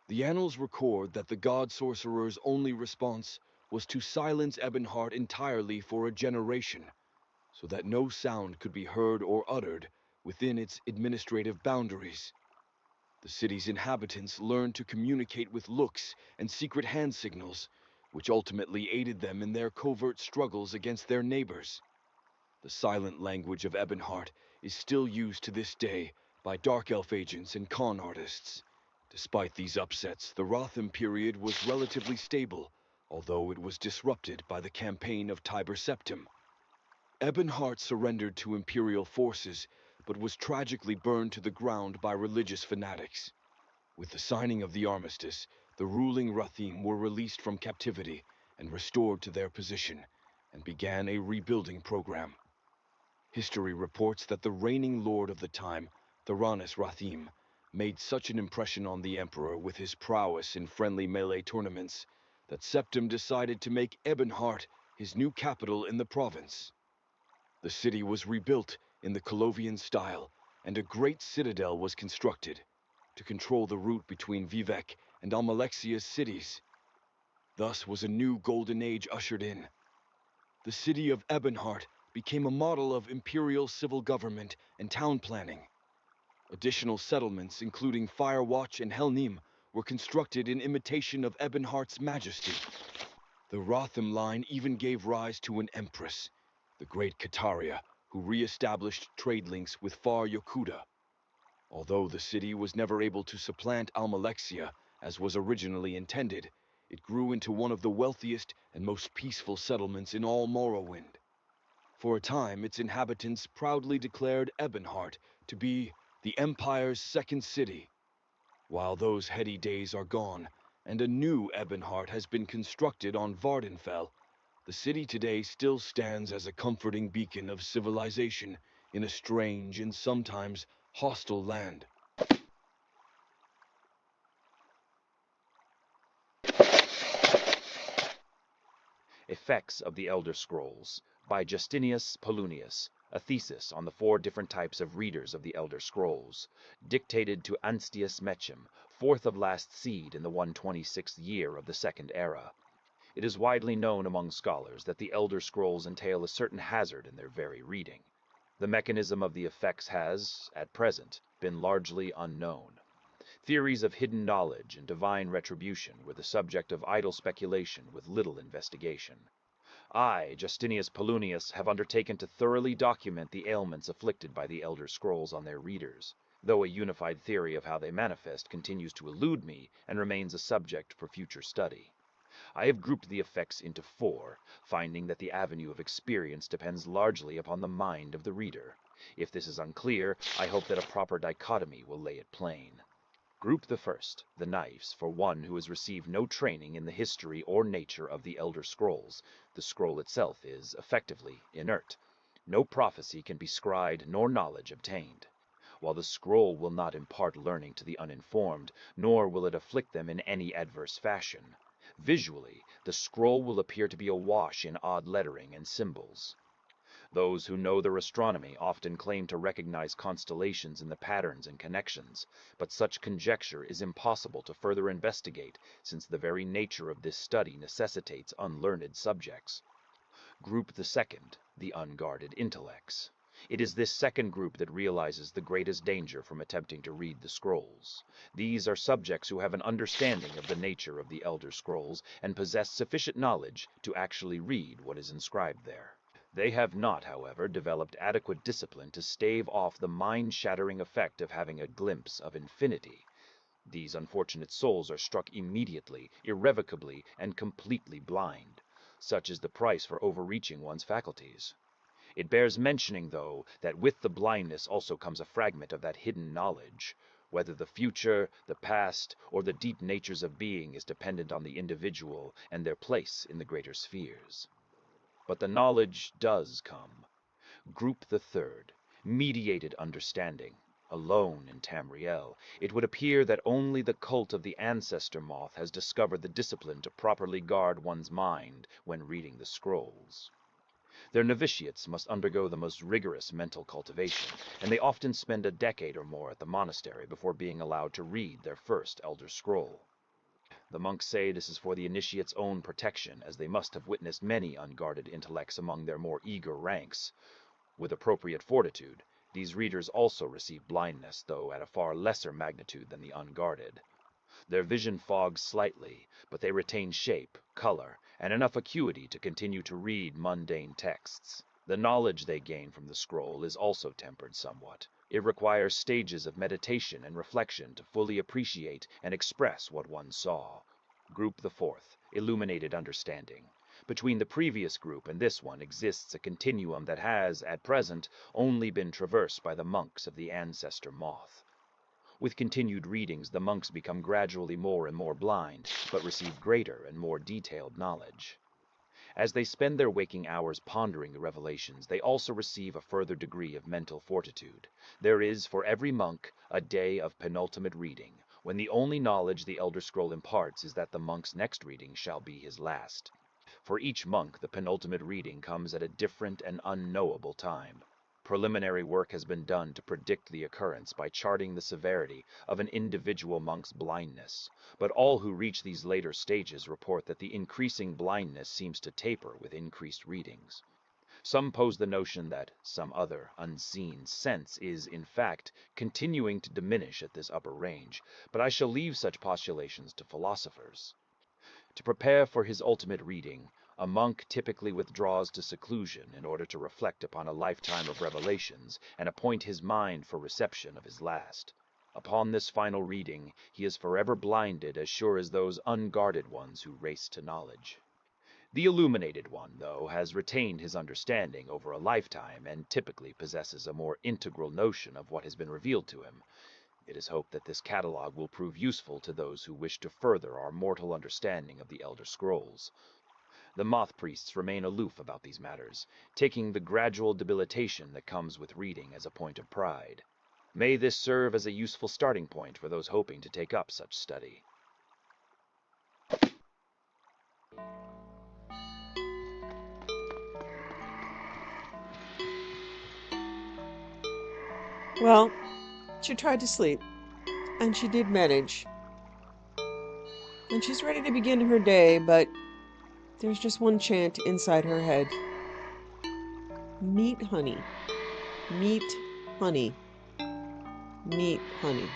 The annals record that the god-sorcerer's only response was to silence Ebonheart entirely for a generation, so that no sound could be heard or uttered within its administrative boundaries. The city's inhabitants learned to communicate with looks and secret hand signals, which ultimately aided them in their covert struggles against their neighbors. The silent language of Ebonheart is still used to this day by dark elf agents and con artists. Despite these upsets, the Rotham period was relatively stable, although it was disrupted by the campaign of Tiber Septim. Ebonheart surrendered to imperial forces, but was tragically burned to the ground by religious fanatics. With the signing of the armistice, the ruling Rathim were released from captivity and restored to their position, and began a rebuilding program. History reports that the reigning lord of the time, Theranis Rathim, made such an impression on the emperor with his prowess in friendly melee tournaments that Septim decided to make Ebonheart his new capital in the province. The city was rebuilt in the Colovian style, and a great citadel was constructed to control the route between Vivek and Almalexia's cities. Thus was a new golden age ushered in. The city of Ebonheart became a model of imperial civil government and town planning. Additional settlements, including Firewatch and Helnim, were constructed in imitation of Ebonheart's majesty. The Rotham line even gave rise to an empress, the great Kataria, who re-established trade links with Far Yokuda. Although the city was never able to supplant Almalexia, as was originally intended, it grew into one of the wealthiest and most peaceful settlements in all Morrowind. For a time, its inhabitants proudly declared Ebonheart to be the Empire's second city. While those heady days are gone, and a new Ebonheart has been constructed on Vardenfell, the city today still stands as a comforting beacon of civilization in a strange and sometimes hostile land. Effects of the Elder Scrolls by Justinius Polonius, a thesis on the 4 different types of readers of the Elder Scrolls, dictated to Anstius Mecham, 4th of last seed in the 126th year of the Second Era. It is widely known among scholars that the Elder Scrolls entail a certain hazard in their very reading. The mechanism of the effects has, at present, been largely unknown. Theories of hidden knowledge and divine retribution were the subject of idle speculation with little investigation. I, Justinius Polonius, have undertaken to thoroughly document the ailments afflicted by the Elder Scrolls on their readers, though a unified theory of how they manifest continues to elude me and remains a subject for future study. I have grouped the effects into 4, finding that the avenue of experience depends largely upon the mind of the reader. If this is unclear, I hope that a proper dichotomy will lay it plain. Group the first, the knives, for one who has received no training in the history or nature of the Elder Scrolls. The scroll itself is, effectively, inert. No prophecy can be scryed nor knowledge obtained. While the scroll will not impart learning to the uninformed, nor will it afflict them in any adverse fashion. Visually, the scroll will appear to be awash in odd lettering and symbols. Those who know their astronomy often claim to recognize constellations in the patterns and connections, but such conjecture is impossible to further investigate, since the very nature of this study necessitates unlearned subjects. Group the second, the unguarded intellects. It is this second group that realizes the greatest danger from attempting to read the scrolls. These are subjects who have an understanding of the nature of the Elder Scrolls and possess sufficient knowledge to actually read what is inscribed there. They have not, however, developed adequate discipline to stave off the mind-shattering effect of having a glimpse of infinity. These unfortunate souls are struck immediately, irrevocably, and completely blind. Such is the price for overreaching one's faculties. It bears mentioning, though, that with the blindness also comes a fragment of that hidden knowledge. Whether the future, the past, or the deep natures of being is dependent on the individual and their place in the greater spheres. But the knowledge does come. Group the third, mediated understanding. Alone in Tamriel, it would appear that only the cult of the ancestor moth has discovered the discipline to properly guard one's mind when reading the scrolls. Their novitiates must undergo the most rigorous mental cultivation, and they often spend a decade or more at the monastery before being allowed to read their first Elder Scroll. The monks say this is for the initiate's own protection, as they must have witnessed many unguarded intellects among their more eager ranks. With appropriate fortitude, these readers also receive blindness, though at a far lesser magnitude than the unguarded. Their vision fogs slightly, but they retain shape, color, and enough acuity to continue to read mundane texts. The knowledge they gain from the scroll is also tempered somewhat. It requires stages of meditation and reflection to fully appreciate and express what one saw. Group the fourth, illuminated understanding. Between the previous group and this one exists a continuum that has, at present, only been traversed by the monks of the ancestor moth. With continued readings, the monks become gradually more and more blind, but receive greater and more detailed knowledge. As they spend their waking hours pondering the revelations, they also receive a further degree of mental fortitude. There is, for every monk, a day of penultimate reading, when the only knowledge the Elder Scroll imparts is that the monk's next reading shall be his last. For each monk, the penultimate reading comes at a different and unknowable time. Preliminary work has been done to predict the occurrence by charting the severity of an individual monk's blindness, but all who reach these later stages report that the increasing blindness seems to taper with increased readings. Some pose the notion that some other, unseen sense is, in fact, continuing to diminish at this upper range, but I shall leave such postulations to philosophers. To prepare for his ultimate reading, a monk typically withdraws to seclusion in order to reflect upon a lifetime of revelations and appoint his mind for reception of his last. Upon this final reading, he is forever blinded as sure as those unguarded ones who race to knowledge. The illuminated one, though, has retained his understanding over a lifetime and typically possesses a more integral notion of what has been revealed to him. It is hoped that this catalogue will prove useful to those who wish to further our mortal understanding of the Elder Scrolls. The moth priests remain aloof about these matters, taking the gradual debilitation that comes with reading as a point of pride. May this serve as a useful starting point for those hoping to take up such study. Well, she tried to sleep, and she did manage. And she's ready to begin her day, but there's just one chant inside her head. Meet honey. Meet honey. Meet honey.